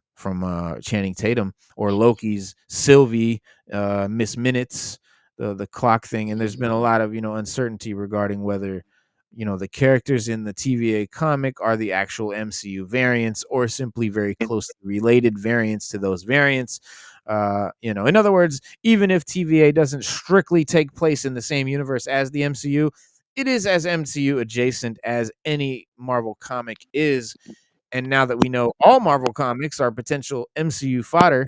Channing Tatum, or Loki's Sylvie, Miss Minutes, the clock thing, and there's been a lot of uncertainty regarding whether the characters in the TVA comic are the actual MCU variants, or simply very closely related variants to those variants. In other words, even if TVA doesn't strictly take place in the same universe as the MCU, it is as MCU adjacent as any Marvel comic is. And now that we know all Marvel comics are potential MCU fodder,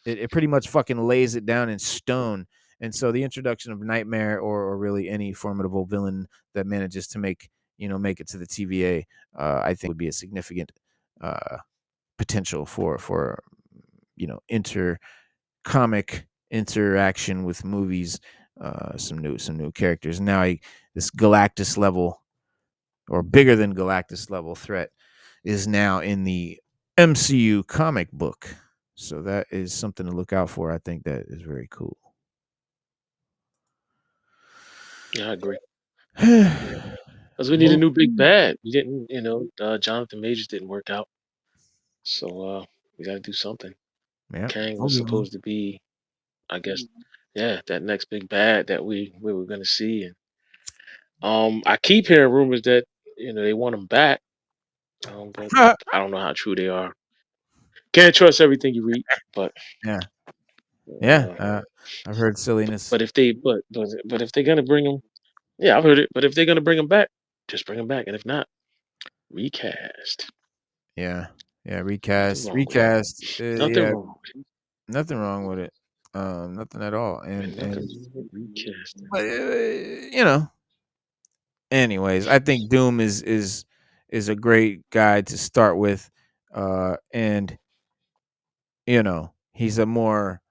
it pretty much fucking lays it down in stone. And so the introduction of Nightmare, or really any formidable villain that manages to make it to the TVA, I think would be a significant potential for inter comic interaction with movies, some new characters. Now this Galactus level, or bigger than Galactus level threat, is now in the MCU comic book. So that is something to look out for. I think that is very cool. Yeah, I agree. Because we need a new big bad. We didn't, Jonathan Majors didn't work out. So we got to do something. Yeah, Kang was supposed to be, I guess, that next big bad that we were going to see. And I keep hearing rumors that they want him back, but I don't know how true they are. Can't trust everything you read, but I've heard silliness. But if they're gonna bring him, yeah, I've heard it. But if they're gonna bring him back, just bring him back, and if not, recast. Recast. Nothing wrong with it. Nothing wrong with it. Nothing at all. And recast. But anyways, I think Doom is a great guy to start with, and he's a more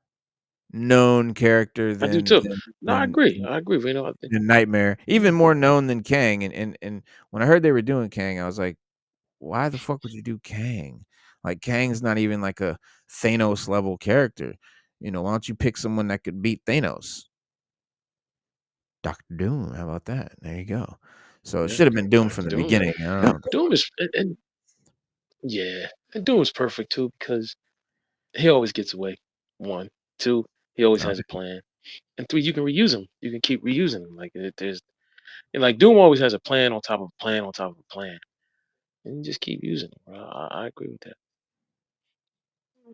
known character I do than too. than No, I than, agree. I agree. You know, I think. than Nightmare. Even more known than Kang. And when I heard they were doing Kang, I was like, why the fuck would you do Kang? Like Kang's not even like a Thanos level character. Why don't you pick someone that could beat Thanos? Doctor Doom. How about that? There you go. So it Yeah, should have been Doom from Doctor the Doom. beginning. I don't know. Doom is and yeah, and Doom is perfect too because he always gets away. One, two, he always has a plan, and three, you can reuse him. You can keep reusing him. Like there's and like Doom always has a plan on top of a plan on top of a plan, and you just keep using him. Bro. I agree with that.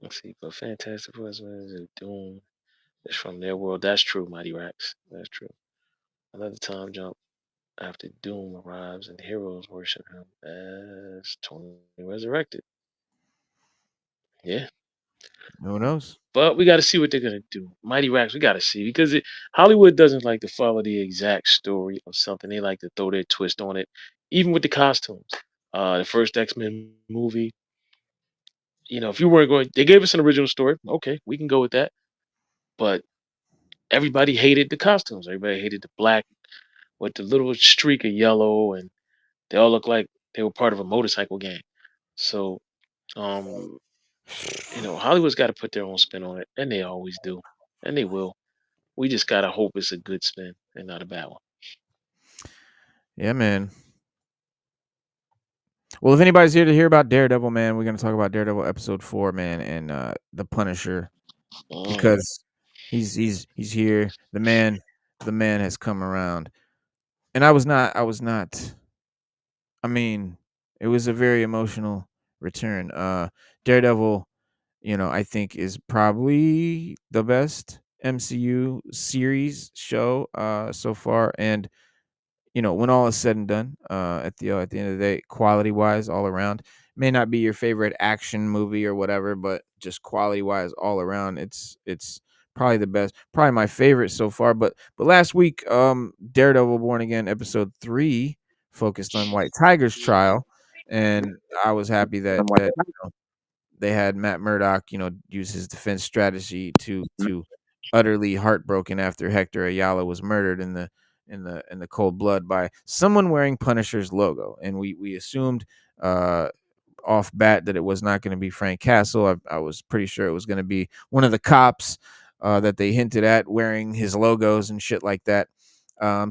Let's see, but Fantastic Four is Doom is from their world. That's true, Mighty Rex. That's true. Another time jump after Doom arrives and the heroes worship him as Tony resurrected. Yeah. Who knows? But we got to see what they're gonna do. Mighty Rax, we got to see because Hollywood doesn't like to follow the exact story of something. They like to throw their twist on it, even with the costumes. The first X-Men movie, if you weren't going, they gave us an original story. Okay, we can go with that. But everybody hated the costumes. Everybody hated the black with the little streak of yellow, and they all looked like they were part of a motorcycle gang. So, um, Hollywood's got to put their own spin on it, and they always do, and they will. We just gotta hope it's a good spin and not a bad one. Yeah, man. Well, if anybody's here to hear about Daredevil, man, we're gonna talk about Daredevil episode 4, man, and the Punisher Mm. because he's here. The man has come around, and I was not. I mean, it was a very emotional return. Daredevil, I think is probably the best MCU series show so far, and when all is said and done, at the end of the day, quality wise, all around, may not be your favorite action movie or whatever, but just quality wise, all around, it's probably the best, probably my favorite so far. But last week, Daredevil Born Again episode 3 focused on White Tiger's trial, and I was happy that they had Matt Murdock, use his defense strategy to utterly heartbroken after Hector Ayala was murdered in the cold blood by someone wearing Punisher's logo, and we assumed uh, off bat that it was not going to be Frank Castle. I was pretty sure it was going to be one of the cops that they hinted at wearing his logos and shit like that.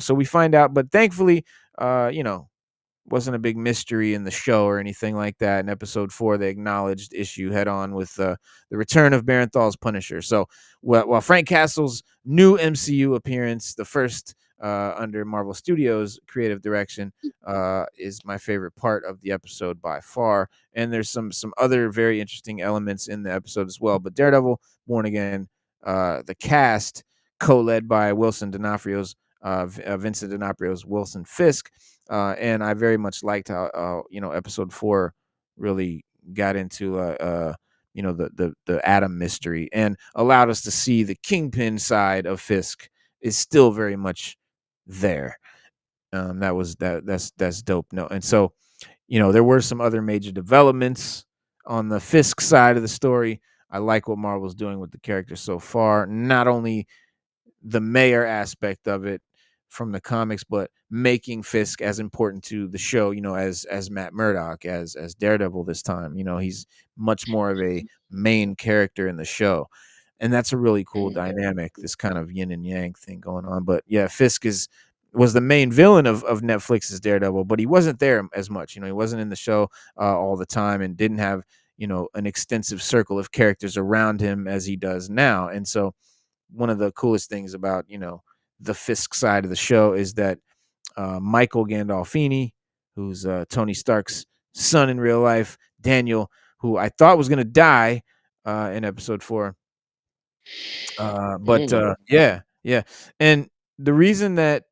So we find out, but thankfully, wasn't a big mystery in the show or anything like that. In episode 4, they acknowledged issue head on with the return of Barenthal's Punisher. So while Frank Castle's new MCU appearance, the first under Marvel Studios creative direction, is my favorite part of the episode by far. And there's some other very interesting elements in the episode as well. But Daredevil Born Again, the cast co-led by Vincent D'Onofrio's Wilson Fisk. And I very much liked how episode 4 really got into the Atom mystery and allowed us to see the Kingpin side of Fisk is still very much there. That's dope. No, and so there were some other major developments on the Fisk side of the story. I like what Marvel's doing with the character so far. Not only the mayor aspect of it from the comics, but making Fisk as important to the show, as Matt Murdock, as Daredevil this time. He's much more of a main character in the show. And that's a really cool dynamic, this kind of yin and yang thing going on. But yeah, Fisk was the main villain of Netflix's Daredevil, but he wasn't there as much. He wasn't in the show all the time and didn't have, an extensive circle of characters around him as he does now. And so one of the coolest things about the Fisk side of the show is that Michael Gandolfini, who's Tony Stark's son in real life, Daniel, who I thought was going to die in episode 4, but yeah, and the reason that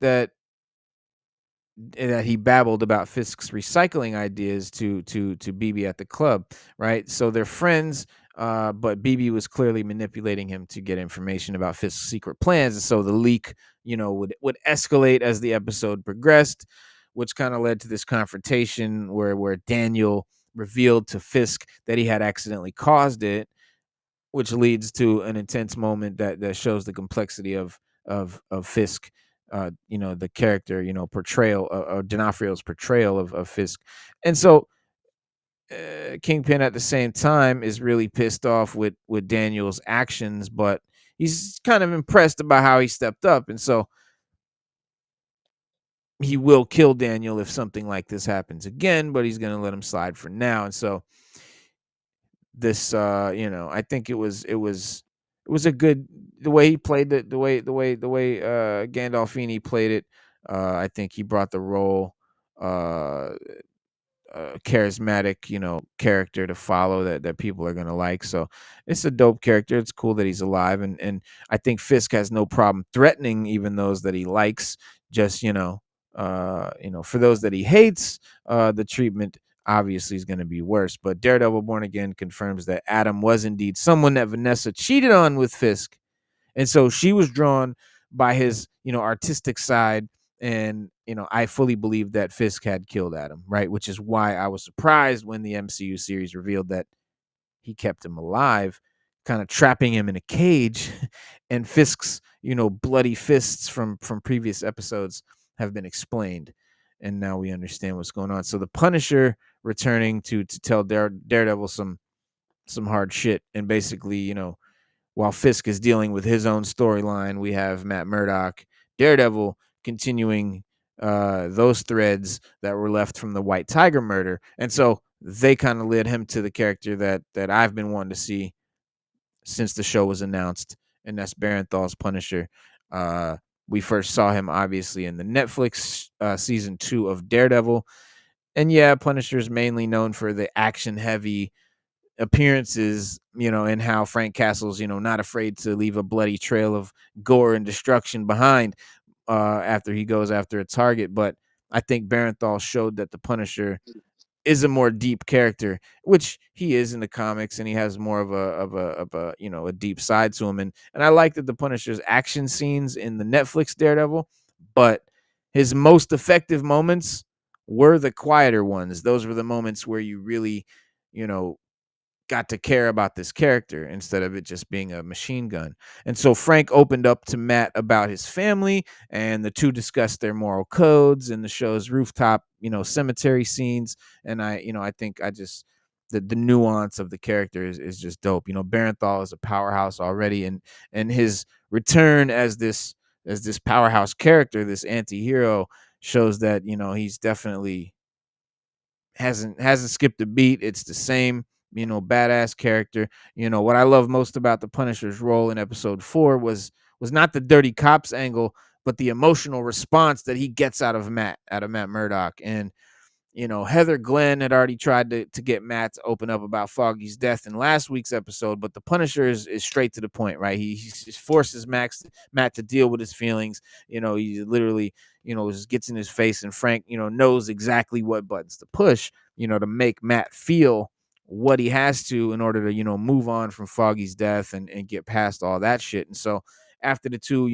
he babbled about Fisk's recycling ideas to BB at the club, right? So they're friends, but BB was clearly manipulating him to get information about Fisk's secret plans, and so the leak, would escalate as the episode progressed, which kind of led to this confrontation where Daniel revealed to Fisk that he had accidentally caused it, which leads to an intense moment that shows the complexity of Fisk. The character, portrayal, D'Onofrio's portrayal of Fisk, and so Kingpin at the same time is really pissed off with Daniel's actions, but he's kind of impressed about how he stepped up, and so he will kill Daniel if something like this happens again, but he's gonna let him slide for now. And so this, I think it was a good, the way he played it, the way Gandolfini played it. I think he brought the role. Uh, Charismatic, character to follow that people are gonna like. So it's a dope character. It's cool that he's alive, and I think Fisk has no problem threatening even those that he likes. Just for those that he hates, the treatment obviously is going to be worse. But Daredevil Born Again confirms that Adam was indeed someone that Vanessa cheated on with Fisk, and so she was drawn by his, artistic side. And, I fully believe that Fisk had killed Adam, right? Which is why I was surprised when the MCU series revealed that he kept him alive, kind of trapping him in a cage. And Fisk's, bloody fists from previous episodes have been explained. And now we understand what's going on. So the Punisher returning to tell Daredevil some hard shit. And basically, while Fisk is dealing with his own storyline, we have Matt Murdock, Daredevil, continuing those threads that were left from the White Tiger murder. And so they kind of led him to the character that I've been wanting to see since the show was announced, and that's Barenthal's Punisher. We first saw him obviously in the Netflix season 2 of Daredevil. And yeah, Punisher's mainly known for the action heavy appearances, and how Frank Castle's, not afraid to leave a bloody trail of gore and destruction behind after he goes after a target. But I think Barenthal showed that the Punisher is a more deep character, which he is in the comics, and he has more of a a deep side to him. And I like that the Punisher's action scenes in the Netflix Daredevil, but his most effective moments were the quieter ones. Those were the moments where you really, you know, got to care about this character instead of it just being a machine gun. And so Frank opened up to Matt about his family, and the two discussed their moral codes and the show's rooftop, cemetery scenes. And I think the nuance of the character is just dope. Barenthal is a powerhouse already, and his return as this powerhouse character, this anti-hero, shows that, he's definitely hasn't skipped a beat. It's the same, badass character. What I love most about the Punisher's role in episode 4 was not the dirty cops angle, but the emotional response that he gets out of Matt Murdock. And Heather Glenn had already tried to get Matt to open up about Foggy's death in last week's episode, but the Punisher is straight to the point, right? He just forces Matt to deal with his feelings. He literally, just gets in his face, and Frank, knows exactly what buttons to push, to make Matt feel what he has to in order to, move on from Foggy's death and get past all that shit. And so after the two,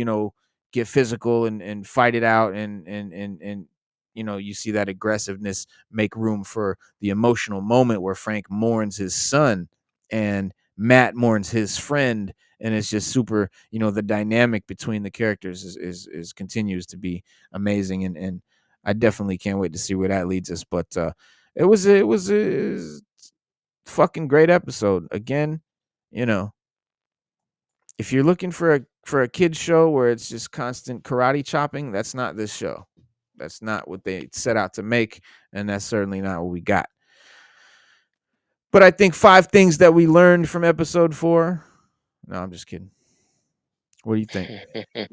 get physical and fight it out, and you see that aggressiveness make room for the emotional moment where Frank mourns his son and Matt mourns his friend. And it's just super, the dynamic between the characters is continues to be amazing. And I definitely can't wait to see where that leads us. But it was a fucking great episode. Again, if you're looking for a kids show where it's just constant karate chopping, that's not this show. That's not what they set out to make, and that's certainly not what we got. But I think 5 things that we learned from episode 4. No, I'm just kidding. What do you think? I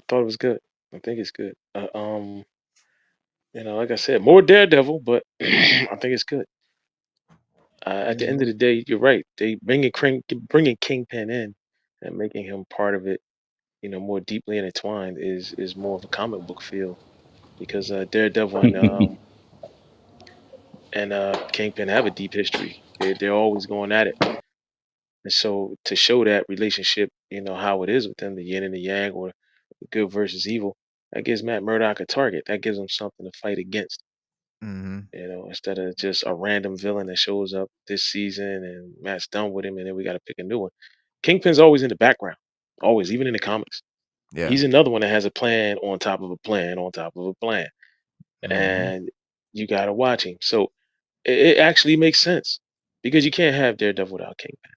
thought it was good. I think it's good. Like I said, more Daredevil, but I think it's good. At the end of the day, you're right. They bringing Kingpin in and making him part of it, more deeply intertwined is more of a comic book feel because Daredevil and Kingpin have a deep history. They're always going at it, and so to show that relationship, how it is with them, the yin and the yang, or the good versus evil, that gives Matt Murdock a target. That gives him something to fight against. Mhm. Instead of just a random villain that shows up this season and Matt's done with him, and then we got to pick a new one. Kingpin's always in the background, always, even in the comics. Yeah. He's another one that has a plan on top of a plan on top of a plan, Mhm. and you got to watch him. So it actually makes sense because you can't have Daredevil without Kingpin.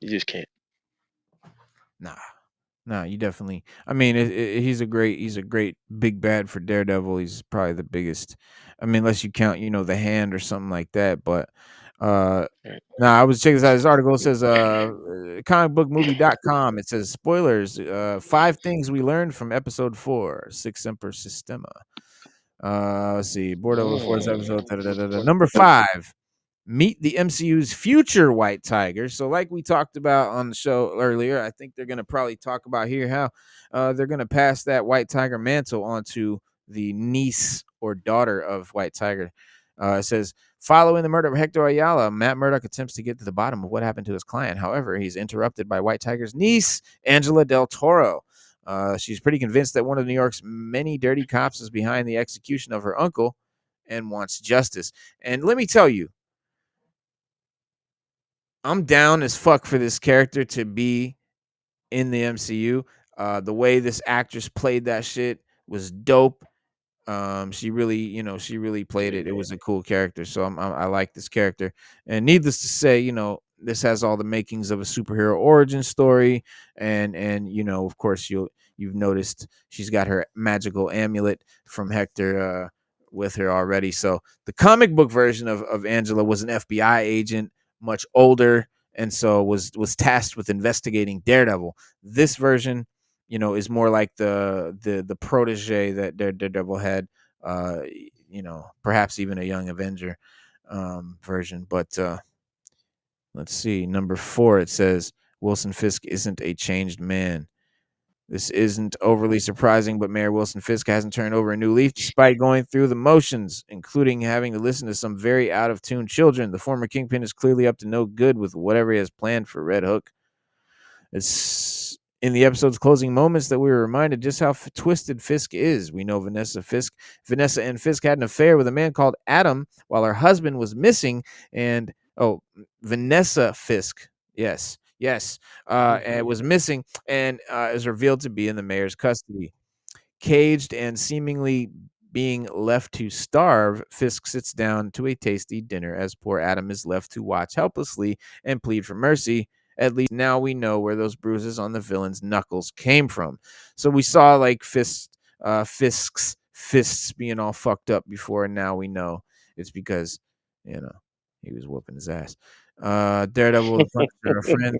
You just can't. Nah. Nah, you definitely. I mean, he's a great big bad for Daredevil. He's probably the biggest. I mean, unless you count, the Hand or something like that. But uh, Right. nah, I was checking this out. This article says comicbookmovie.com. It says spoilers. 5 things we learned from episode 4, Six Semper Systema. Let's see. Board over 4th episode. Number 5. Meet the MCU's future White Tiger. So, like we talked about on the show earlier, I think they're going to probably talk about here how they're going to pass that White Tiger mantle onto the niece or daughter of White Tiger. It says, following the murder of Hector Ayala, Matt Murdock attempts to get to the bottom of what happened to his client. However, he's interrupted by White Tiger's niece, Angela Del Toro. She's pretty convinced that one of New York's many dirty cops is behind the execution of her uncle and wants justice. And let me tell you, I'm down as fuck for this character to be in the MCU. The way this actress played that shit was dope. She really played it. It was a cool character. So I like this character. And needless to say, this has all the makings of a superhero origin story. And of course you've noticed she's got her magical amulet from Hector with her already. So the comic book version of Angela was an FBI agent, much older, and so was tasked with investigating Daredevil. This version, is more like the protege that Daredevil had, uh, perhaps even a young Avenger version. But let's see, number 4, it says Wilson Fisk isn't a changed man. This isn't overly surprising, but Mayor Wilson Fisk hasn't turned over a new leaf despite going through the motions, including having to listen to some very out-of-tune children. The former Kingpin is clearly up to no good with whatever he has planned for Red Hook. It's in the episode's closing moments that we were reminded just how twisted Fisk is. We know Vanessa and Fisk had an affair with a man called Adam while her husband was missing. And Vanessa Fisk, yes, and was missing and is revealed to be in the mayor's custody. Caged and seemingly being left to starve, Fisk sits down to a tasty dinner as poor Adam is left to watch helplessly and plead for mercy. At least now we know where those bruises on the villain's knuckles came from. So we saw like Fisk's fists being all fucked up before, and now we know it's because he was whooping his ass. Daredevil, the Punisher are friends.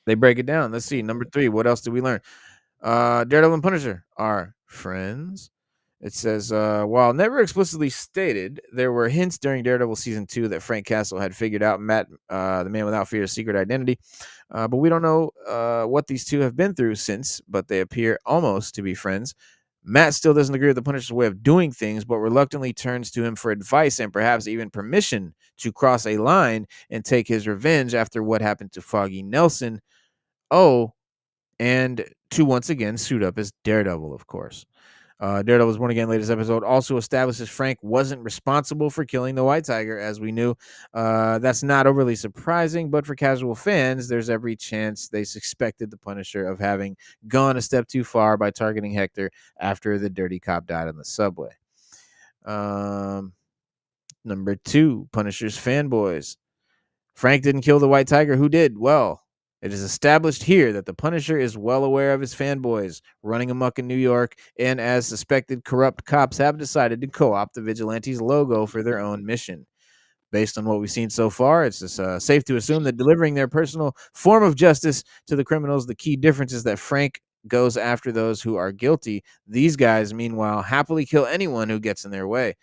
They break it down. Let's see. Number 3. What else did we learn? Daredevil and Punisher are friends. It says, while never explicitly stated, there were hints during Daredevil season 2 that Frank Castle had figured out Matt, the Man Without Fear's secret identity. But we don't know what these two have been through since, but they appear almost to be friends. Matt still doesn't agree with the Punisher's way of doing things, but reluctantly turns to him for advice and perhaps even permission to cross a line and take his revenge after what happened to Foggy Nelson. Oh, and to once again suit up as Daredevil, of course. Daredevil's Born Again latest episode also establishes Frank wasn't responsible for killing the White Tiger, as we knew. That's not overly surprising, but for casual fans, there's every chance they suspected the Punisher of having gone a step too far by targeting Hector after the dirty cop died on the subway. Number 2, Punisher's fanboys. Frank didn't kill the White Tiger. Who did? Well, it is established here that the Punisher is well aware of his fanboys running amok in New York, and as suspected corrupt cops have decided to co-opt the Vigilante's logo for their own mission. Based on what we've seen so far, it's just safe to assume that delivering their personal form of justice to the criminals, the key difference is that Frank goes after those who are guilty. These guys, meanwhile, happily kill anyone who gets in their way.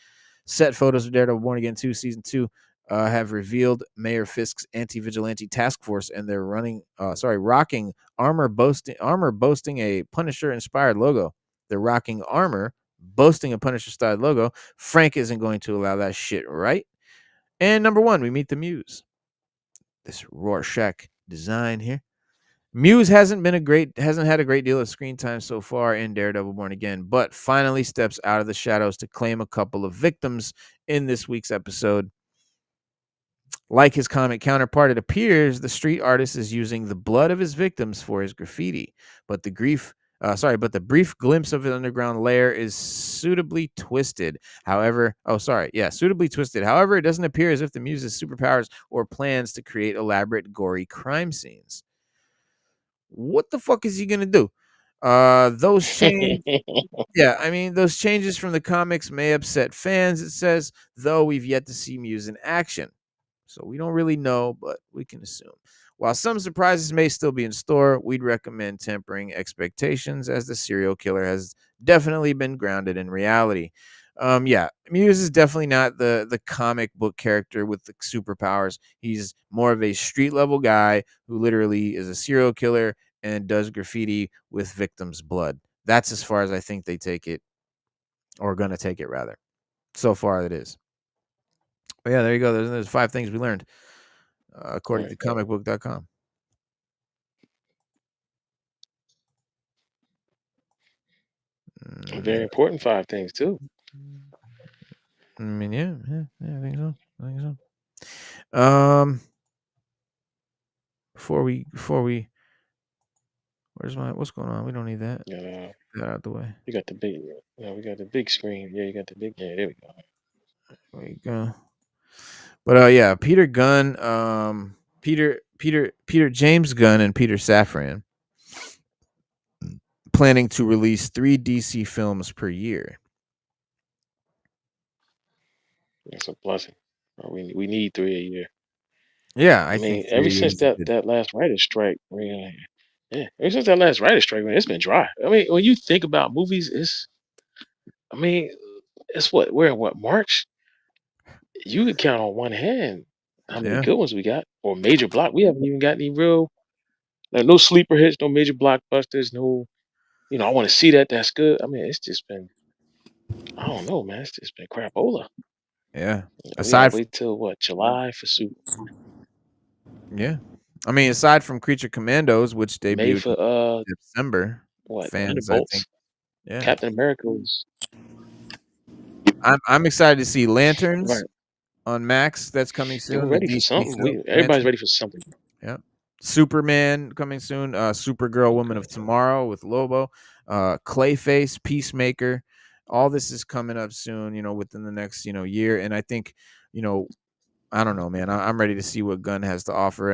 Set photos of Daredevil Born Again 2 Season 2 have revealed Mayor Fisk's anti-vigilante task force, and they're rocking armor boasting a Punisher-inspired logo. They're rocking armor boasting a Punisher-styled logo. Frank isn't going to allow that shit, right? And number 1, we meet the Muse. This Rorschach design here. Muse hasn't had a great deal of screen time so far in Daredevil Born Again, but finally steps out of the shadows to claim a couple of victims in this week's episode. Like his comic counterpart, it appears the street artist is using the blood of his victims for his graffiti, but the brief glimpse of an underground lair is suitably twisted. Suitably twisted. However, it doesn't appear as if the Muse's superpowers or plans to create elaborate, gory crime scenes. What the fuck is he gonna do? Those change. Yeah, I mean, those changes from the comics may upset fans, it says, though we've yet to see Muse in action. So we don't really know, but we can assume. While some surprises may still be in store, we'd recommend tempering expectations as the serial killer has definitely been grounded in reality. Muse is definitely not the comic book character with the superpowers. He's more of a street level guy who literally is a serial killer and does graffiti with victims' blood. That's as far as I think they take it, or gonna take it rather. So far, it is. But yeah, there you go. There's 5 things we learned, according to comicbook.com. Very important 5 things too. I mean, yeah, I think so. Before we, what's going on? We don't need that. Yeah, Get that out the way. we got the big screen. Yeah, you got the big. Yeah, there we go. There you go. But yeah, Peter James Gunn and Peter Safran planning to release 3 DC films per year. It's a blessing. We need 3 a year. Yeah, I mean, think ever 3 since is that last writer's strike, ever since that last writer's strike, man, it's been dry. I mean, when you think about movies, I mean, it's we're in March? You could count on one hand how many Yeah. good ones we got, or major block. We haven't even got any real, like, no sleeper hits, no major blockbusters, no, I want to see that. That's good. I mean, it's just been, I don't know, man. It's just been crapola. Yeah. We gotta Aside wait till what, July for Yeah. I mean, aside from Creature Commandos, which May debuted for in December, what, fans, I think, Thunderbolts. yeah. Captain America was I'm excited to see Lanterns right. on Max. That's coming Yeah, we're soon. The ready for DC something. film Everybody's Lantern. ready for something. Yeah. Superman coming soon. Supergirl, Woman of Okay. Tomorrow with Lobo. Clayface, Peacemaker. All this is coming up soon. Within the next year. And I think I don't know, man. I'm ready to see what Gunn has to offer.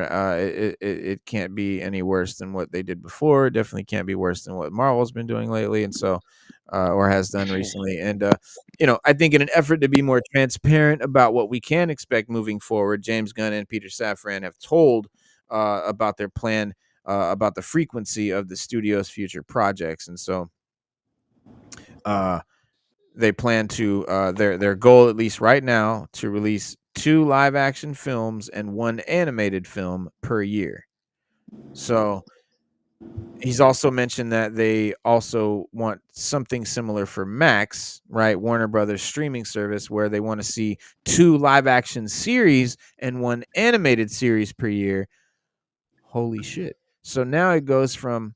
It can't be any worse than what they did before. It definitely can't be worse than what Marvel's been doing lately, and so, or has done recently. And I think in an effort to be more transparent about what we can expect moving forward, James Gunn and Peter Safran have told about their plan, about the frequency of the studio's future projects, and so. They plan to their goal, at least right now, to release 2 live action films and 1 animated film per year. So he's also mentioned that they also want something similar for Max, right? Warner Brothers streaming service, where they want to see 2 live action series and 1 animated series per year. Holy shit. So now it goes from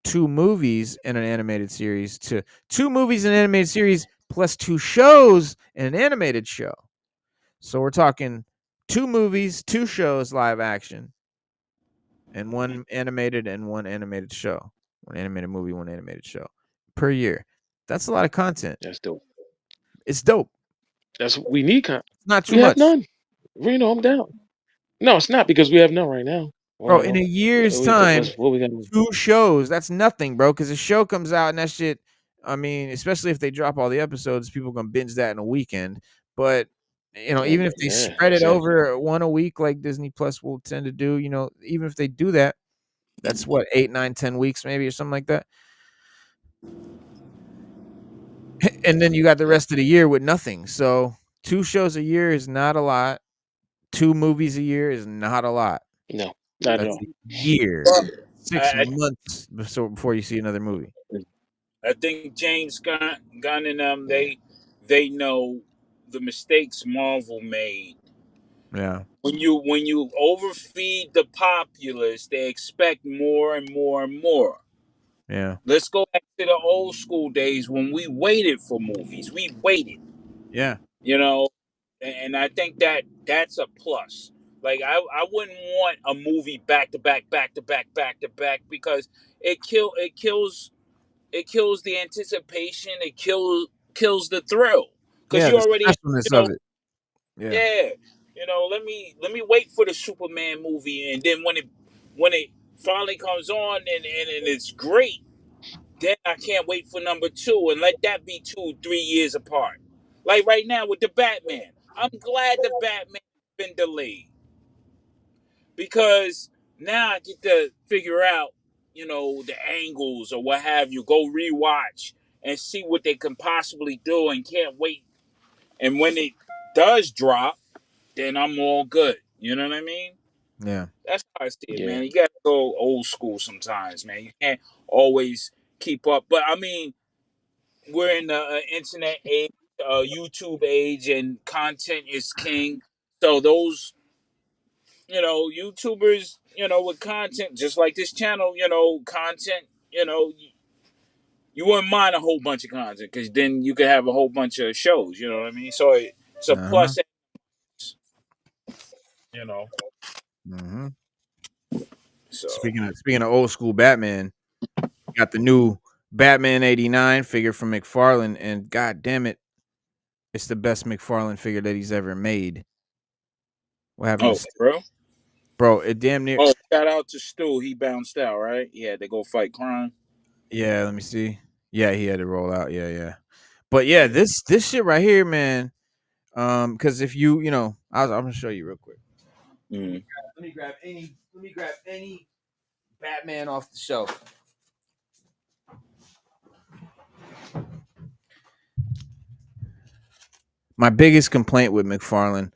2 movies and an animated series to 2 movies and an animated series plus 2 shows and an animated show. So we're talking 2 movies, 2 shows live action, and 1 animated and 1 animated show. 1 animated movie, 1 animated show per year. That's a lot of content. That's dope. It's dope. That's we need. It's not too We have much. none. I'm down. No, it's not because we have none right now. Bro, in a year's time, What we gonna do? 2 shows, that's nothing, bro, because a show comes out and that shit, I mean, especially if they drop all the episodes, people gonna binge that in a weekend. But, even if they Yeah, spread it exactly. over 1 a week like Disney Plus will tend to do, even if they do that, that's what, 8, 9, 10 weeks maybe or something like that. And then you got the rest of the year with nothing. So 2 shows a year is not a lot. 2 movies a year is not a lot. No, not at That's all. a year. 6 I, months before you see another movie. I think James Gunn and they know the mistakes Marvel made Yeah. When you overfeed the populace, they expect more and more and more. Yeah. Let's go back to the old school days when we waited for movies. We waited, Yeah. you know, and I think that that's a plus. Like I wouldn't want a movie back to back, back to back, back to back because it kills the anticipation. It kills the thrill because Yeah. you The already specialness you of know it. Yeah. yeah, let me wait for the Superman movie, and then when it finally comes on and it's great, then I can't wait for number two, and let that be 2 3 years apart. Like right now with the Batman, I'm glad the Batman been delayed because now I get to figure out, the angles or what have you. Go rewatch and see what they can possibly do, and can't wait. And when it does drop, then I'm all good. You know what I mean? Yeah. That's how I see it, Yeah. man. You gotta go old school sometimes, man. You can't always keep up. But I mean, we're in the internet age, YouTube age, and content is king. So those, YouTubers, with content, just like this channel, content, you wouldn't mind a whole bunch of content because then you could have a whole bunch of shows. You know what I mean? So it's a Uh-huh. plus, you know. Mm-hmm. So Speaking of old school Batman, got the new Batman 89 figure from McFarlane, and god damn it, it's the best McFarlane figure that he's ever made. What happened oh, to bro. bro? It damn near. Oh, shout out to Stu. He bounced out, right? He had to go fight crime. Yeah, let me see. Yeah, he had to roll out. Yeah, yeah. But yeah, Yeah. this shit right here, man. Because if I'm gonna show you real quick. Mm. Let me grab any Batman off the shelf. My biggest complaint with McFarlane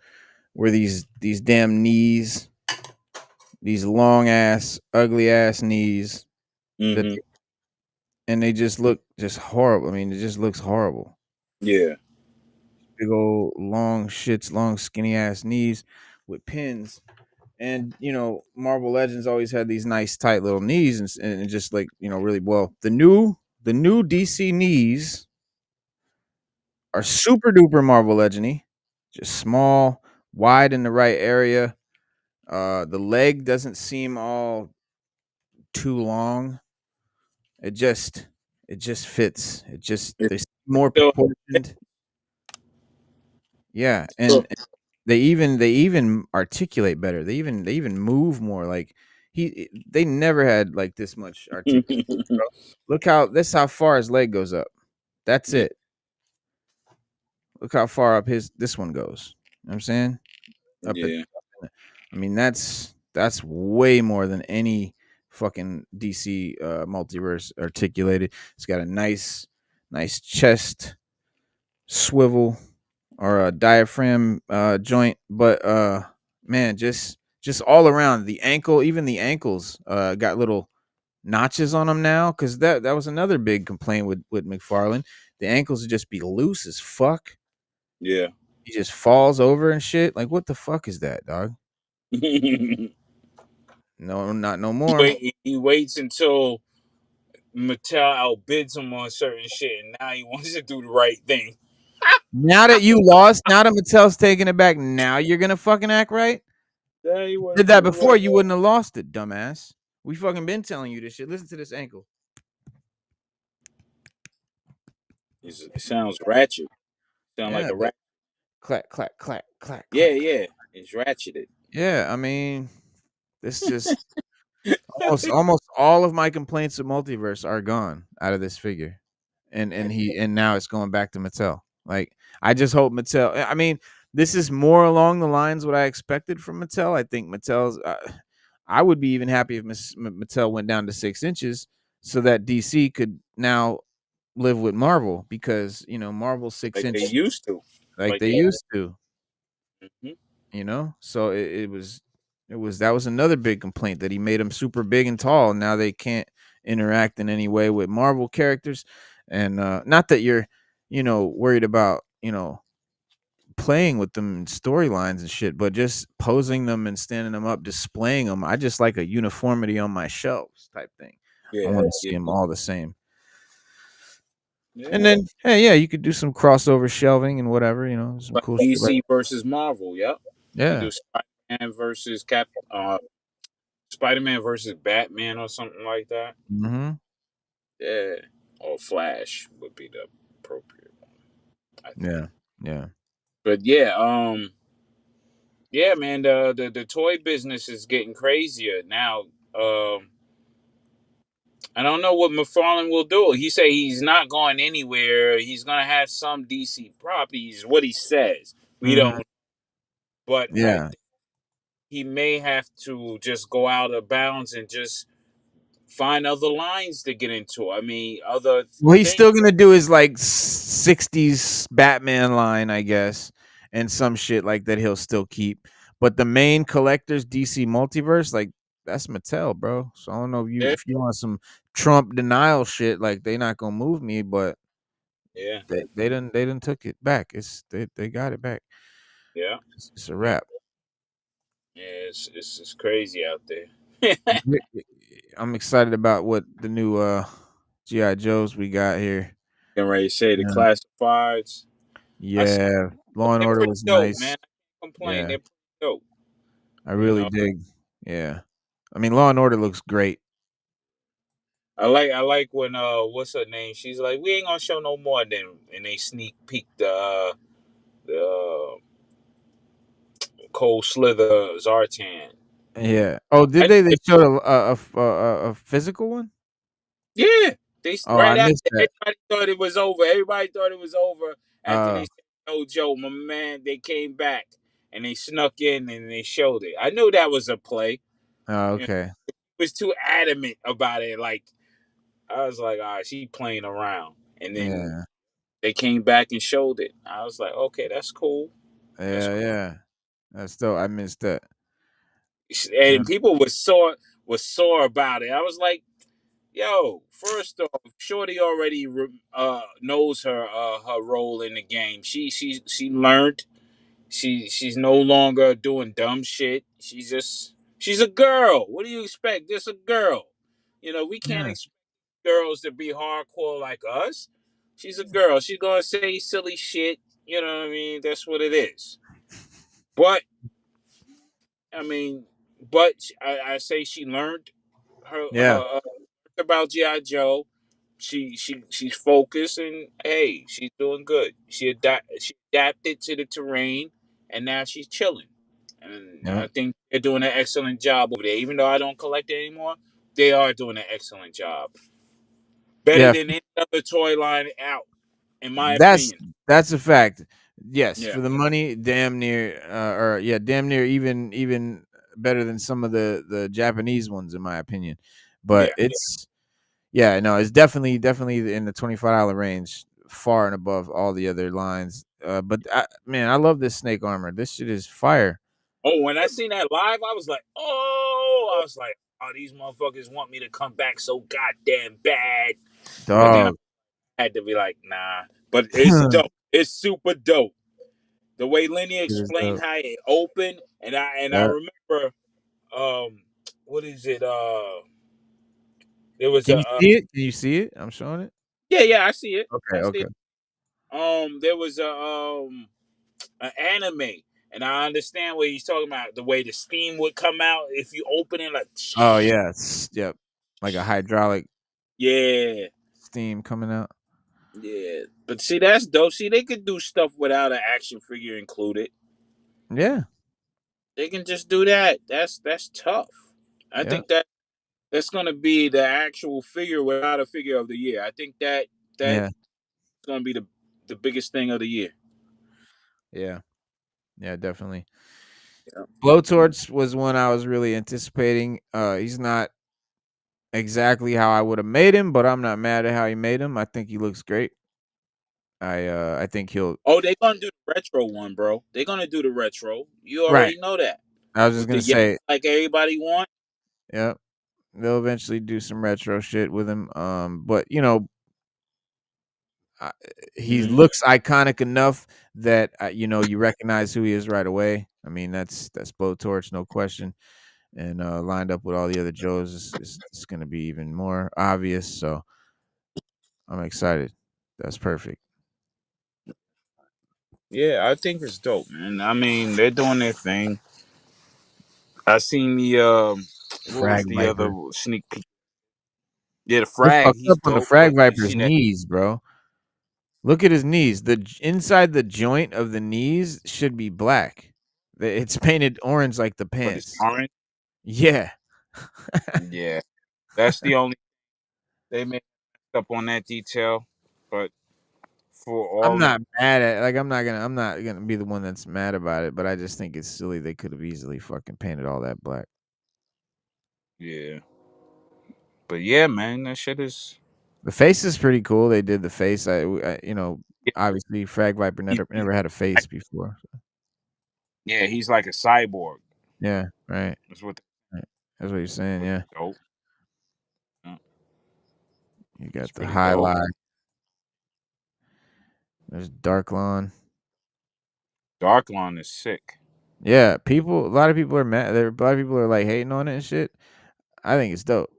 were these damn knees, these long ass, ugly ass knees that, Mm-hmm. and they just look just horrible. I mean, it just looks horrible. Yeah. Big old long shits, long skinny ass knees with pins. And Marvel Legends always had these nice tight little knees, and just like really well. The new DC knees are super duper Marvel Legendy, just small, wide in the right area. The leg doesn't seem all too long. It just fits. It just It's they're more still, proportioned. Yeah, still and they even articulate better. They even move more. Like they never had like this much articulation. Bro. This how far his leg goes up. That's yeah, it. Look how far up this one goes. You know what I'm saying? Up at yeah. I mean that's way more than any fucking DC multiverse articulated. It's got a nice chest swivel or a diaphragm joint, but man, just all around the ankle, even the ankles got little notches on them now, because that was another big complaint with McFarlane. The ankles would just be loose as fuck. Yeah. He just falls over and shit. Like, what the fuck is that, dog? he No, not no more. he waits until Mattel outbids him on certain shit, and now he wants to do the right thing. Now that you lost, now that Mattel's taking it back, now you're gonna fucking act right. Now he want Did to that do the before, right you thing. wouldn't have lost it, dumbass. We fucking been telling you this shit. Listen to this ankle. It sounds ratchet. Sound like Yeah, a but rat. clack, clack, clack, clack, Yeah, clack. yeah. It's ratcheted. Yeah, I mean, this just almost all of my complaints of multiverse are gone out of this figure, and now it's going back to Mattel. Like, I just hope Mattel. I mean, this is more along the lines what I expected from Mattel. I think Mattel's. I would be even happy if Mattel went down to 6 inches so that DC could now live with Marvel, because Marvel six Like they inch used to. like Like they they. used to. Mhm. So it was that was another big complaint, that he made them super big and tall. Now they can't interact in any way with Marvel characters. And not that you're worried about playing with them in storylines and shit, but just posing them and standing them up, displaying them. I just like a uniformity on my shelves type thing. I Yeah, want to see yeah, them all the same. And yeah. then, hey, yeah, you could do some crossover shelving and whatever, some Like cool shit. Like, DC versus Marvel. Yep. You can yeah. do Spider-Man versus Spider-Man versus Batman or something like that. Mm-hmm. Yeah. Or Flash would be the appropriate one, I think. Yeah. Yeah. But yeah, yeah, man, the toy business is getting crazier now. I don't know what McFarlane will do. He say he's not going anywhere. He's gonna have some DC properties. What he says, we Mm-hmm. don't. But I Yeah. think he may have to just go out of bounds and just find other lines to get into. I mean, other Well, he's things. still gonna do his like '60s Batman line, I guess, and some shit like that. He'll still keep, but the main collectors DC multiverse, like that's Mattel, bro. So I don't know if you Yeah, if you want some Trump denial shit, like they not gonna move me, but yeah, they didn't took it back. They got it back. yeah, It's a yeah. wrap. Yeah, it's crazy out there. I'm excited about what the new GI Joes we got here. Getting ready to say the Yeah, classifieds. I saw yeah. Law and they're Order pretty was dope, nice. man. I can't complain. Yeah. They're pretty dope. I You really know, dig. Yeah. I mean, Law and Order looks great. I like when what's her name? She's like, we ain't gonna show no more. Then and they sneak peek the Cold Slither Zartan. Yeah. Oh, did I they? They knew showed a physical one. Yeah, Oh, I right missed after that. everybody thought it was over. Everybody thought it was over after they Uh. said, "No, Joe, my man." They came back and they snuck in and they showed it. I knew that was a play. Oh, You know, okay. it was too adamant about it. Like I was like, "Ah, she playing around." And then Yeah. they came back and showed it. I was like, "Okay, that's cool. That's Yeah. cool." Yeah. That's dope. I missed that. Yeah. And people was sore about it. I was like, "Yo, first off, Shorty already knows her role in the game. She learned. She's no longer doing dumb shit. She's a girl. What do you expect? Just a girl. We can't Yeah. expect girls to be hardcore like us. She's a girl. She's gonna say silly shit. You know what I mean? That's what it is. But I mean, I say she learned Yeah. her about GI Joe. She's focused and hey, she's doing good. She adapted to the terrain and now she's chilling. And Yeah. I think they're doing an excellent job over there. Even though I don't collect it anymore, they are doing an excellent job. Better Yeah. than any other toy line out, in my That's opinion. that's a fact. Yes, Yeah, for the money, damn near, or yeah, damn near even better than some of the Japanese ones, in my opinion. But yeah. it's yeah, no, it's definitely in the $25 range, far and above all the other lines. But man, I love this snake armor. This shit is fire, Oh, when I seen that live, I was like, oh, these motherfuckers want me to come back so goddamn bad. But then dog. had to be like, nah. But it's dope. It's super dope. The way Lenny It is explained dope. how it opened, and I Yeah. remember, what is it? There was Can you see it? Can you see it? I'm showing it. yeah, I see it. Okay. I see Okay. it. There was an anime, and I understand what he's talking about. The way the steam would come out if you open it, like, Oh yeah. Yep. Like a hydraulic yeah, steam coming out. yeah. But see, that's dope. See, they could do stuff without an action figure included. Yeah. They can just do that. That's tough. I Yeah. think that's gonna be the actual figure without a figure of the year. I think that's Yeah. gonna be the biggest thing of the year. Yeah. Yeah. Definitely. Yeah. Blowtorch was one I was really anticipating. He's not exactly how I would have made him, but I'm not mad at how he made him. I think he looks great. I think he'll Oh, they're gonna do the retro one, bro. They're gonna do the retro. You right. already know that. I was just With the gonna yellow say, like everybody want. yeah, they'll eventually do some retro shit with him. But he Mhm. looks iconic enough that you recognize who he is right away. I mean, that's Blowtorch, no question. And lined up with all the other Joes is going to be even more obvious. So I'm excited. That's perfect. Yeah, I think it's dope, man. I mean, they're doing their thing. I seen the what was Frag the other Viper. sneak peek? Yeah, the They frag. fucked He's up on the dope, Frag but you Viper's see that? knees, bro. Look at his knees. Inside the joint of the knees should be black. It's painted orange like the But it's pants. orange. Yeah. Yeah, that's the only they made up on that detail. But for I'm all, not mad at I'm not gonna be the one that's mad about it, but I just think it's silly. They could have easily fucking painted all that black. yeah. But yeah, man, that shit is. The face is pretty cool. They did the face. Yeah, Obviously Frag Viper never had a face before. yeah, he's like a cyborg. Yeah, right. That's what. Right. That's what you're saying, Which yeah. is dope. Yeah, You it's got the pretty dope. highlight. There's Dark Lawn. Darklon is sick. Yeah, a lot of people are mad. A lot of people are like hating on it and shit. I think it's dope.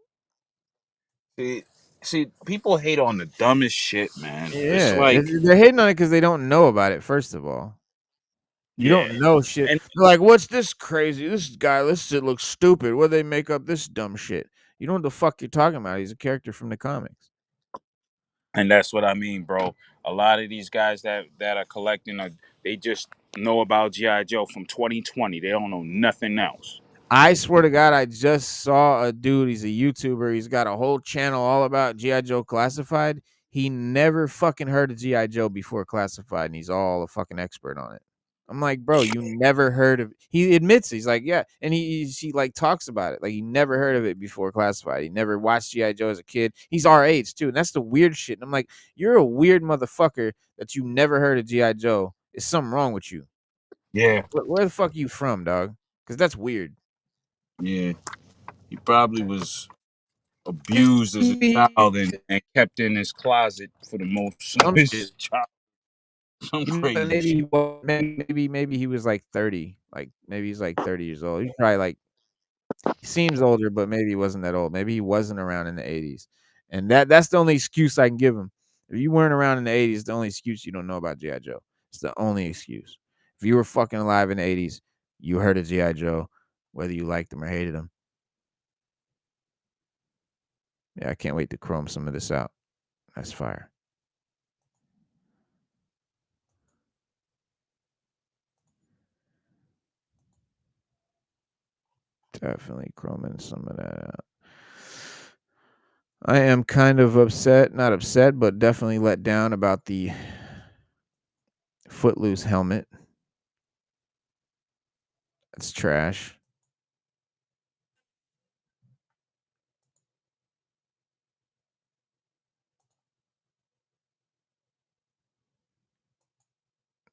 See, people hate on the dumbest shit, man. It's Yeah, like, they're hating on it because they don't know about it. First of all, you yeah, don't know shit. and They're like, "What's this crazy? This shit looks stupid. What they make up this dumb shit?" You know what the fuck you're talking about? He's a character from the comics. that's what I mean, bro. A lot of these guys that are collecting, they just know about GI Joe from 2020. They don't know nothing else. I swear to God, I just saw a dude. He's a YouTuber. He's got a whole channel all about GI Joe Classified. He never fucking heard of GI Joe before Classified, and he's all a fucking expert on it. I'm like, bro, you never heard of? He admits it. He's like, yeah, and he like talks about it. Like he never heard of it before Classified. He never watched GI Joe as a kid. He's our age too, and that's the weird shit. And I'm like, you're a weird motherfucker that you never heard of GI Joe. Is something wrong with you? Yeah, Where the fuck you from, dog? Because that's weird. yeah. He probably was abused as a child and kept in his closet for the most of Some his shit. child. Some crazy Maybe shit. maybe he was like 30. Like maybe he's like 30 years old. He's probably like he seems older, but maybe he wasn't that old. Maybe he wasn't around in the 80s. And that's the only excuse I can give him. If you weren't around in the 80s, the only excuse you don't know about G.I. Joe. It's the only excuse. If you were fucking alive in the 80s, you heard of G.I. Joe, whether you liked him or hated him. Yeah, I can't wait to chrome some of this out. That's fire. Definitely chroming some of that out. I am kind of upset, not upset, but definitely let down about the Footloose helmet. It's trash.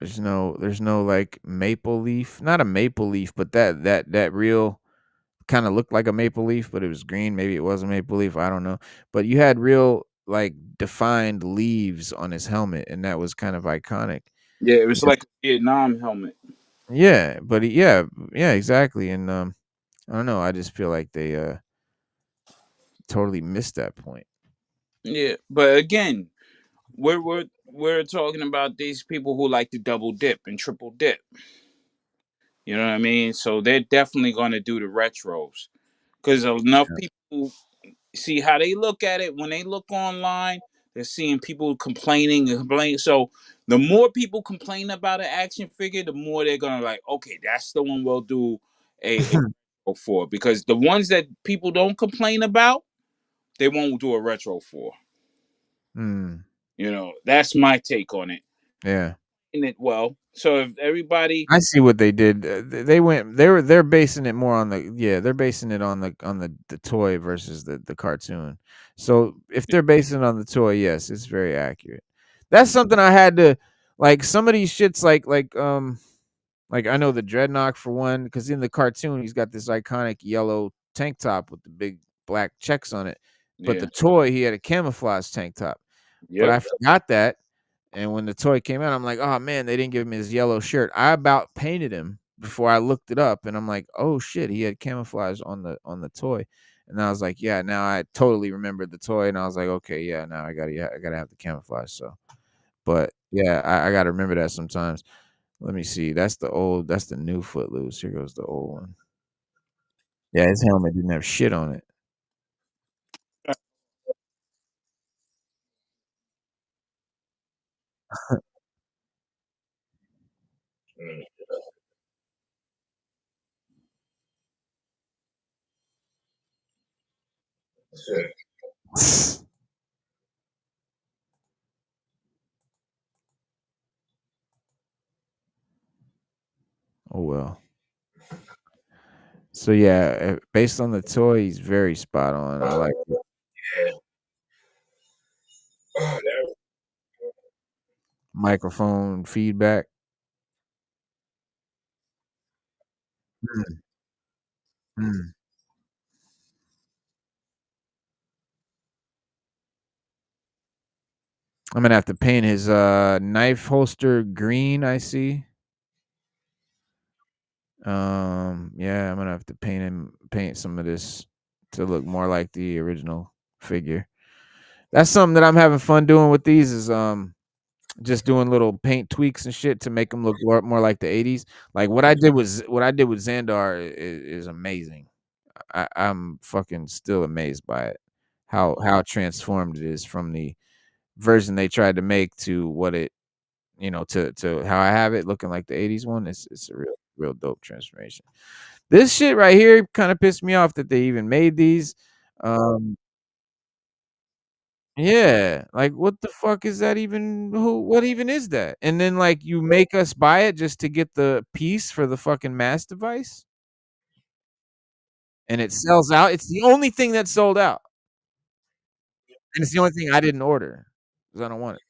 There's no like maple leaf, not a maple leaf, but that real kind of looked like a maple leaf, but it was green. Maybe it was a maple leaf. I don't know. But you had real like defined leaves on his helmet, and that was kind of iconic. Yeah, it was like a Vietnam helmet. Yeah, but yeah, exactly. And I don't know. I just feel like they totally missed that point. Yeah, but again, we're talking about these people who like to double dip and triple dip. You know what I mean? So they're definitely going to do the retros because enough people see how they look at it when they look online. They're seeing people complaining and complaining. So the more people complain about an action figure, the more they're gonna like, okay, that's the one we'll do a retro for. Because the ones that people don't complain about, they won't do a retro for. Mm, You know, that's my take on it. yeah. In it well. So if everybody, I see what they did. They're basing it more on they're basing it on the toy versus the cartoon. So if they're basing it on the toy, yes, it's very accurate. That's something I had to like. Some of these shits like I know the Dreadnought for one, because in the cartoon he's got this iconic yellow tank top with the big black checks on it, but yeah, the toy he had a camouflage tank top. But yep, I forgot that. And when the toy came out, I'm like, oh man, they didn't give him his yellow shirt. I about painted him before I looked it up, and I'm like, oh shit, he had camouflage on the toy. And I was like, yeah, now I totally remembered the toy, and I was like, okay, yeah, now I gotta have the camouflage. So, but yeah, I gotta remember that sometimes. Let me see. That's the new Footloose. Here goes the old one. Yeah, his helmet didn't have shit on it. Oh well. So yeah, based on the toy, he's very spot on. I like it. Microphone feedback. Mm, mm. I'm gonna have to paint his knife holster green. I see. Yeah, I'm gonna have to paint some of this to look more like the original figure. That's something that I'm having fun doing with these is just doing little paint tweaks and shit to make them look more like the '80s. Like what I did with Xandar is amazing. I'm fucking still amazed by it. How transformed it is from the version they tried to make to what it to how I have it looking like the '80s one. It's a real dope transformation. This shit right here kind of pissed me off that they even made these. Um, yeah, like what the fuck is that even? What even is that? And then like you make us buy it just to get the piece for the fucking mass device, and it sells out. It's the only thing that sold out, and it's the only thing I didn't order because I don't want it.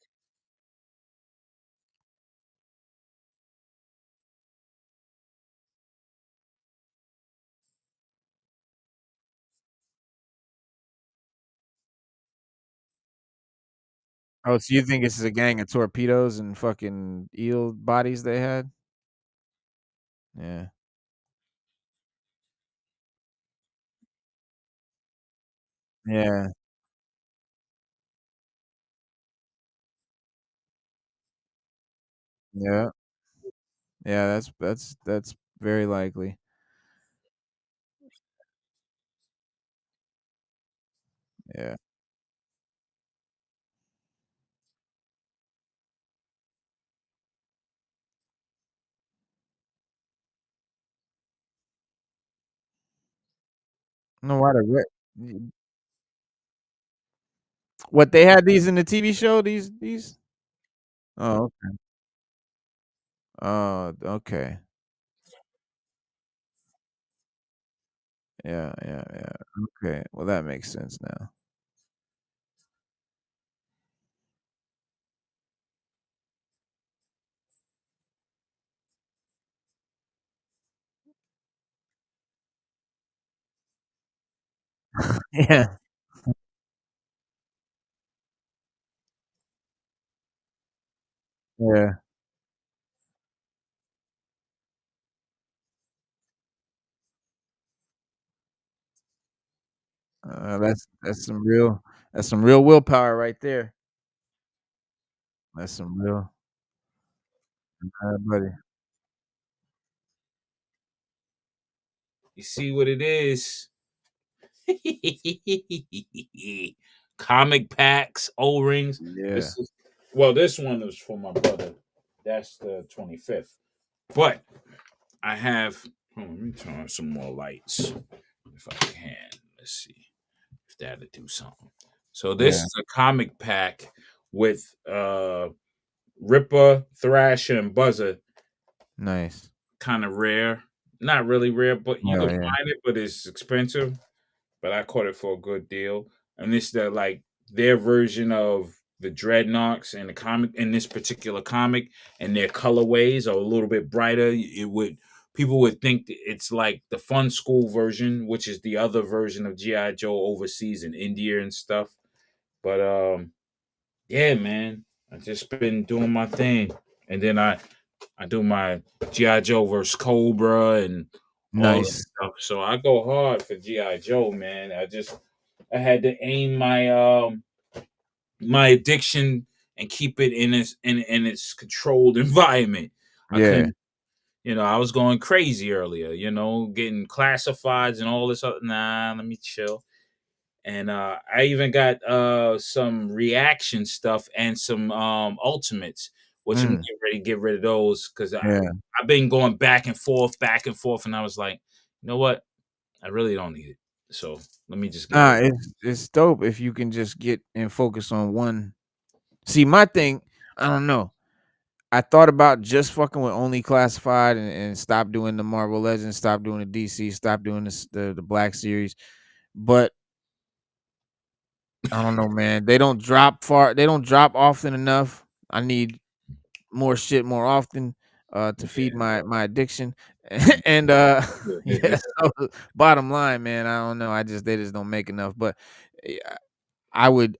Oh, so you think this is a gang of torpedoes and fucking eel bodies they had? Yeah, yeah, yeah, yeah. That's very likely. Yeah. No, why what they had these in the TV show? These? Oh, oh, okay. Yeah, yeah, yeah. Okay. Well, that makes sense now. Yeah, yeah. That's some real willpower right there. That's some real buddy. You see what it is? Comic packs, O rings. Yeah. This is well, this one is for my brother. That's the 25th. But I have let me turn on some more lights if I can. Let's see if that'll do something. So this Yeah. is a comic pack with Ripper, Thrasher, and Buzzer. Nice. Kind of rare. Not really rare, but you Oh, can yeah. find it, but it's expensive. But I caught it for a good deal. And this the like their version of the Dreadnoks in the comic in this particular comic, and their colorways are a little bit brighter. It would people would think that it's like the fun school version, which is the other version of G.I. Joe overseas in India and stuff. But yeah, man. I just been doing my thing, and then I do my GI Joe versus Cobra and all that Nice. stuff. So I go hard for GI Joe, man. I had to aim my addiction and keep it in its controlled environment. I Yeah. couldn't, I was going crazy earlier, getting classifieds and all this other. Nah, let me chill. And I even got some reaction stuff and some ultimates, which I'm Mm, getting ready to get rid of those because yeah. I've been going back and forth, and I was like, you know what? I really don't need it. So let me just get rid of It's dope if you can just get and focus on one. See, my thing, I don't know. I thought about just fucking with only classified and stop doing the Marvel Legends, stop doing the DC, stop doing the Black Series. But I don't know, man. They don't drop far. They don't drop often enough. I need more shit more often to feed my addiction. And it. yeah, so bottom line, man, I don't know. They just don't make enough. But yeah, I would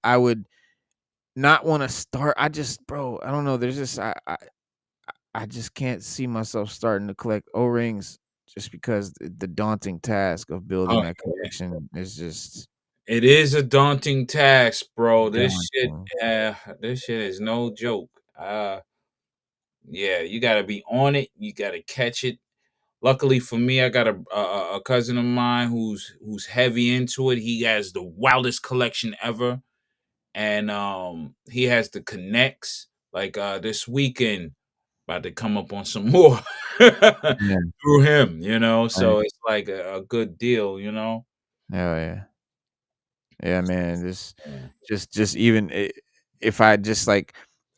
not want to start. I just, bro, I don't know. There's just I just can't see myself starting to collect O-rings just because the daunting task of building Oh, that collection is just it is a daunting task, bro. daunting. This shit is no joke. Yeah, you gotta be on it. You gotta catch it. Luckily for me, I got a cousin of mine who's heavy into it. He has the wildest collection ever, and he has the connects. Like this weekend, about to come up on some more Yeah, through him. right. So it's like a good deal. Hell yeah. Yeah, man. Yeah. Just even if I just like,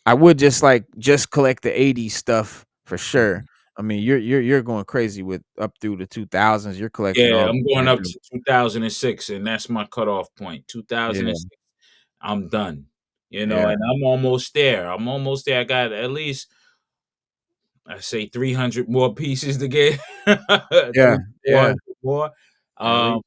I would just like just collect the '80s stuff for sure. I mean, you're going crazy with up through the 2000s. You're collecting Yeah, all the I'm going G.I. up Joe. to 2006, and that's my cutoff point. Yeah, 2006, I'm done. yeah, And I'm almost there. I'm almost there. I got at least, I say, 300 more pieces to get, yeah, three, yeah. 400 more, At um, least,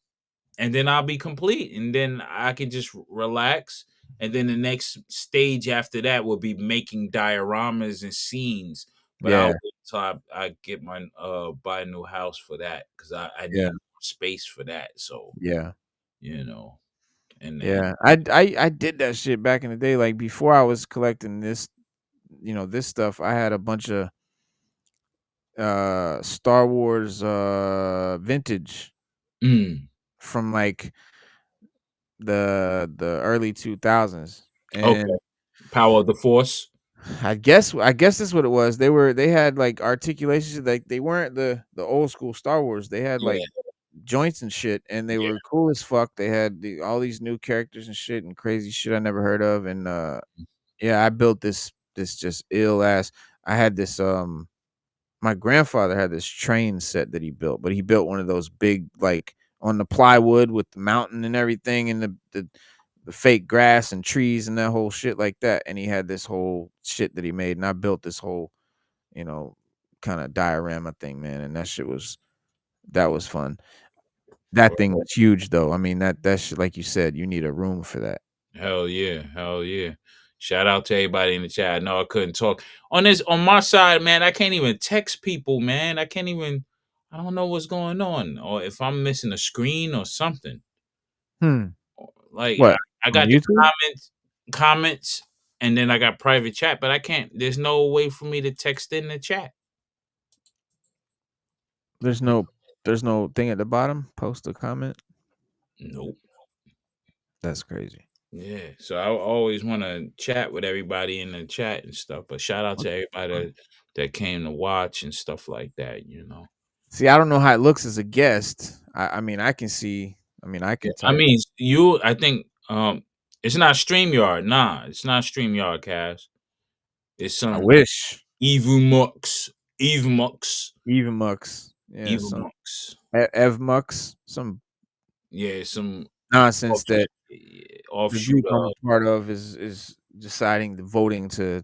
and then I'll be complete, and then I can just relax. And then the next stage after that will be making dioramas and scenes. But I'll yeah, wait till I get my buy a new house for that because I yeah, need more space for that. So yeah. you know, and Yeah, I did that shit back in the day. Like before I was collecting this, this stuff. I had a bunch of Star Wars vintage mm, from like the early 2000s, okay, and power of the force. I guess that's what it was. They had like articulations, like they weren't the old school Star Wars. They had like Yeah, joints and shit, and they yeah. were cool as fuck. They had all these new characters and shit and crazy shit I never heard of, and yeah, I built this just ill ass. I had this my grandfather had this train set that he built, but he built one of those big like on the plywood with the mountain and everything and the fake grass and trees and that whole shit like that. And he had this whole shit that he made, and I built this whole, you know, kind of diorama thing, man. And that was fun. That thing was huge though. I mean that shit, like you said, you need a room for that. Hell yeah, hell yeah. Shout out to everybody in the chat. I know I couldn't talk on my side, man. I can't even text people, man. I can't even. I don't know what's going on, or if I'm missing a screen or something. Hmm. Like What I on got the YouTube? comments, and then I got private chat, but I can't. There's no way for me to text in the chat. There's no there's no thing at the bottom. Post a comment. Nope. That's crazy. Yeah, so I always want to chat with everybody in the chat and stuff. But shout out What to the fuck? everybody that came to watch and stuff like that. See, I don't know how it looks as a guest. I mean, I can see. I mean, I Yeah, can I type. mean, I think it's not StreamYard. Nah, it's not StreamYard, Cass. It's I some wish. Evumux, Evumux, Even Mux. Yeah, some Evumux. Ev Mux. Some Yeah, some nonsense offshoot, that the offshoot. group I'm a part of is deciding the voting to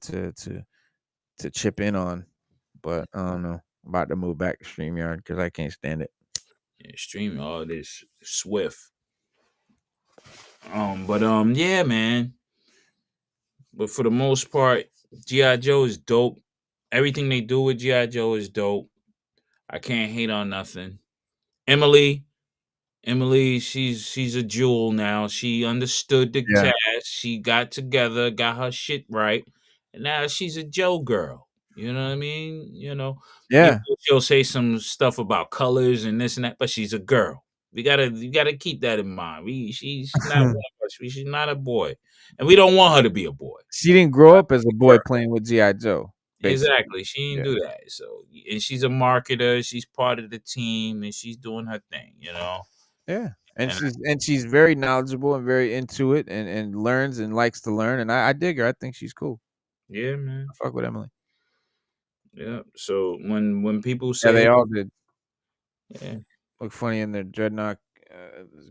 chip in on. But I don't know. I'm about to move back to StreamYard because I can't stand it. Yeah, StreamYard is Swift. But yeah, man. But for the most part, GI Joe is dope. Everything they do with GI Joe is dope. I can't hate on nothing. Emily, she's a jewel now. She understood the Yeah. task. She got together, got her shit right, and now she's a Joe girl. You know what I mean? Yeah. She'll say some stuff about colors and this and that, but she's a girl. You gotta keep that in mind. She's not one of us. She's not a boy, and we don't want her to be a boy. She didn't grow up as a boy playing with GI Joe. Basically. Exactly. She didn't Yeah. do that. So, and she's a marketer. She's part of the team, and she's doing her thing. Yeah. And And she's very knowledgeable and very into it and learns and likes to learn. And I dig her. I think she's cool. yeah, man. I fuck with Emily. Yeah. So when people Yeah, they say, all did. yeah, Look funny in their dreadnought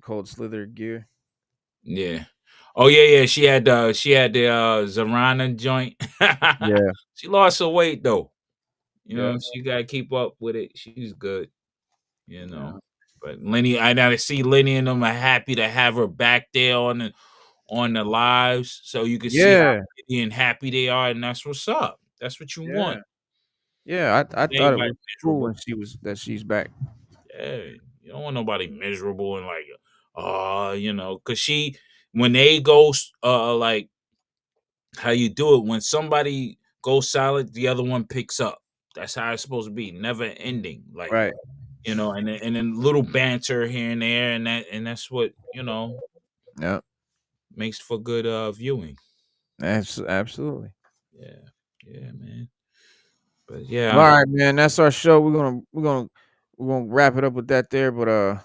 cold slither gear. yeah. Oh yeah, yeah. She had the Zarana joint. Yeah. She lost her weight though. Yeah. She gotta keep up with it. She's good. You Yeah. know. But Lenny, I now see Lenny and them are happy to have her back there on the lives, so you can see how Yeah. giddy and happy they are, and that's what's up. That's what you Yeah. want. Yeah. I thought it Anybody was cool miserable. when she's back. Yeah, you don't want nobody miserable and like, because when they go, like how you do it when somebody goes silent, the other one picks up. That's how it's supposed to be, never ending. Like Right. and then little banter here and there, and that's what Yeah. makes for good viewing. Absolutely. Yeah, yeah, man. But All yeah, right, man. That's our show. We're gonna wrap it up with that there. But were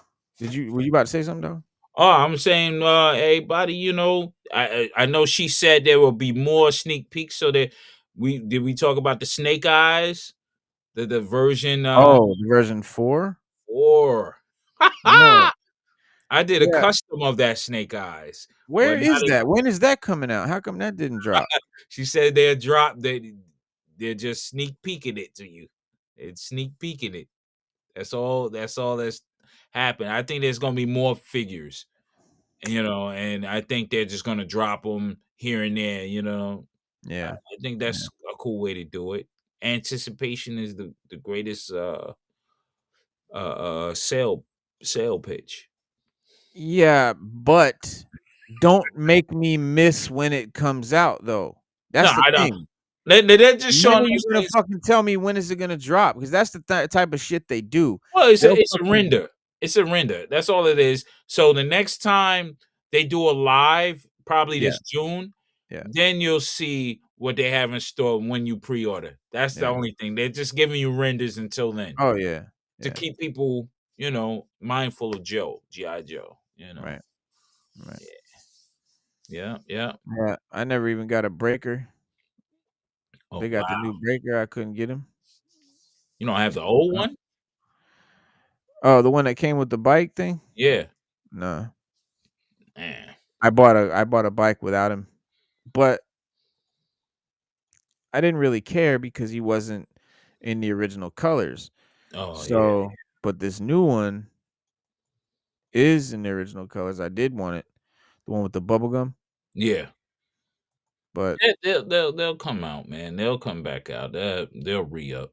you about to say something though? oh, I'm saying, everybody, I know she said there will be more sneak peeks. So that we talk about the snake eyes, the version Oh, the version 4? 4. No. I did a Yeah. custom of that snake eyes, Where but now is that? When is that coming out? How come that didn't drop? she said they're dropped. They're just sneak peeking it to you. It's sneak peeking it. That's all. That's all that's happened. I think there's gonna be more figures. And I think they're just gonna drop them here and there. Yeah. I think that's a cool way to do it. Anticipation is the greatest sale pitch. Yeah, but don't make me miss when it comes out though. No, That's the I don't. thing. They're just When showing are you us gonna things. fucking tell me when is it gonna drop? Because that's the type of shit they do. Well, it's a They'll it's a fucking render. It's a render. That's all it is. So the next time they do a live, probably Yeah. this June, Yeah. then you'll see what they have in store when you pre-order. That's the Yeah. only thing. They're just giving you renders until then Oh yeah. to Yeah. keep people, mindful of G.I. Joe. Right. Right. Yeah, yeah. Yeah. I never even got a breaker. Oh They got the wow. new breaker. I couldn't get him. You don't have the old one? Oh, the one that came with the bike thing? Yeah. No. Man. I bought a bike without him. But I didn't really care because he wasn't in the original colors. Oh yeah. So, but this new one is in the original colors. I did want it. The one with the bubble gum. Yeah. But They'll come out, man. They'll come back out. They'll re-up.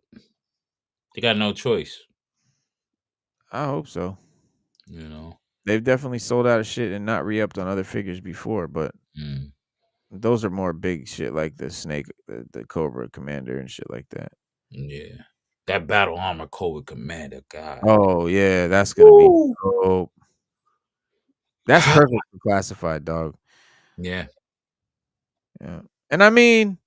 They got no choice. I hope so. You know. They've definitely sold out of shit and not re-upped on other figures before, but those are more big shit like the Snake, the Cobra Commander and shit like that. Yeah. That Battle Armor Cobra Commander, God. Oh yeah, that's gonna be dope. That's perfect for classified, dog. Yeah. Yeah. And I mean,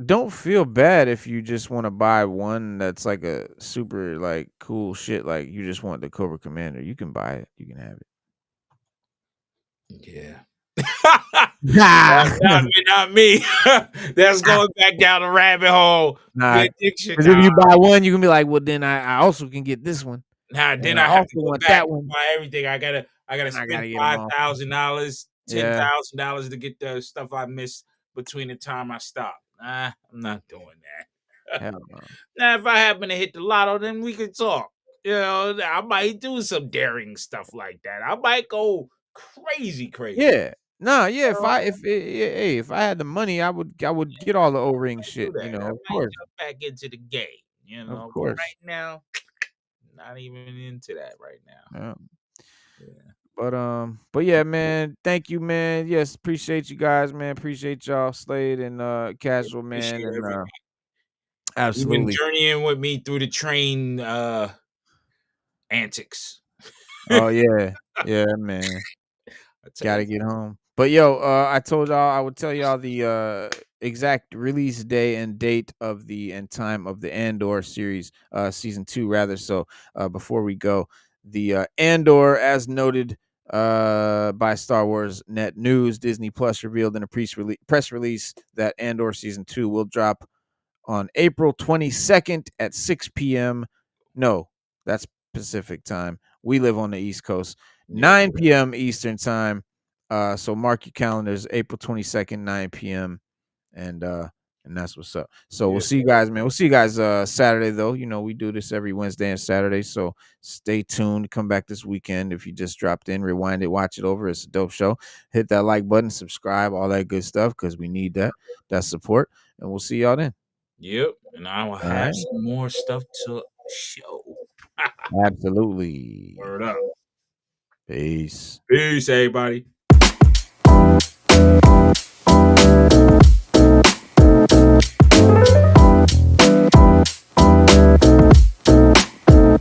don't feel bad if you just want to buy one that's like a super like cool shit. Like you just want the Cobra Commander. You can buy it. You can have it. Yeah. Nah. not me. That's going back down the rabbit hole. Nah. The addiction. Because if you buy one, you can be like, well, then I also can get this one. Then And I I have also to go want back that and one. buy everything. I gotta And I spend gotta get 'em all. $5,000, Yeah. $10,000 to get the stuff I missed between the time I stopped. I'm not doing that. Hell no. Now, if I happen to hit the lotto, then we can talk. I might do some daring stuff like that. I might go crazy. Yeah. Nah, yeah. If I had the money, I would get all the O-ring shit. Do You that. know, I of might course, jump back into the game, of but course. right now, not even into that right now. Yeah. Yeah. But yeah, man. Thank you, man. Yes, appreciate you guys, man. Appreciate y'all, Slade and Casual, man, Appreciate and everybody. Even absolutely. journeying with me through the train antics. Oh yeah, yeah, man. I tell Gotta you. get home. But yo, I told y'all I would tell y'all the exact release day and date of the and time of the Andor series, season 2 rather. So before we go, the Andor, as noted by Star Wars Net News, Disney Plus revealed in a press release that Andor season 2 will drop on April 22nd at 6 p.m. No, that's Pacific time. We live on the East Coast. Yeah. 9 p.m. Eastern time. So mark your calendars, April 22nd, 9 p.m. And that's what's up. So we'll Yeah. see you guys, man. We'll see you guys Saturday though. You know, we do this every Wednesday and Saturday. So stay tuned. Come back this weekend. If you just dropped in, rewind it, watch it over. It's a dope show. Hit that like button, subscribe, all that good stuff, because we need that support. And we'll see y'all then. Yep. And I will All have right. some more stuff to show. Absolutely. Word up. Peace. Peace, everybody.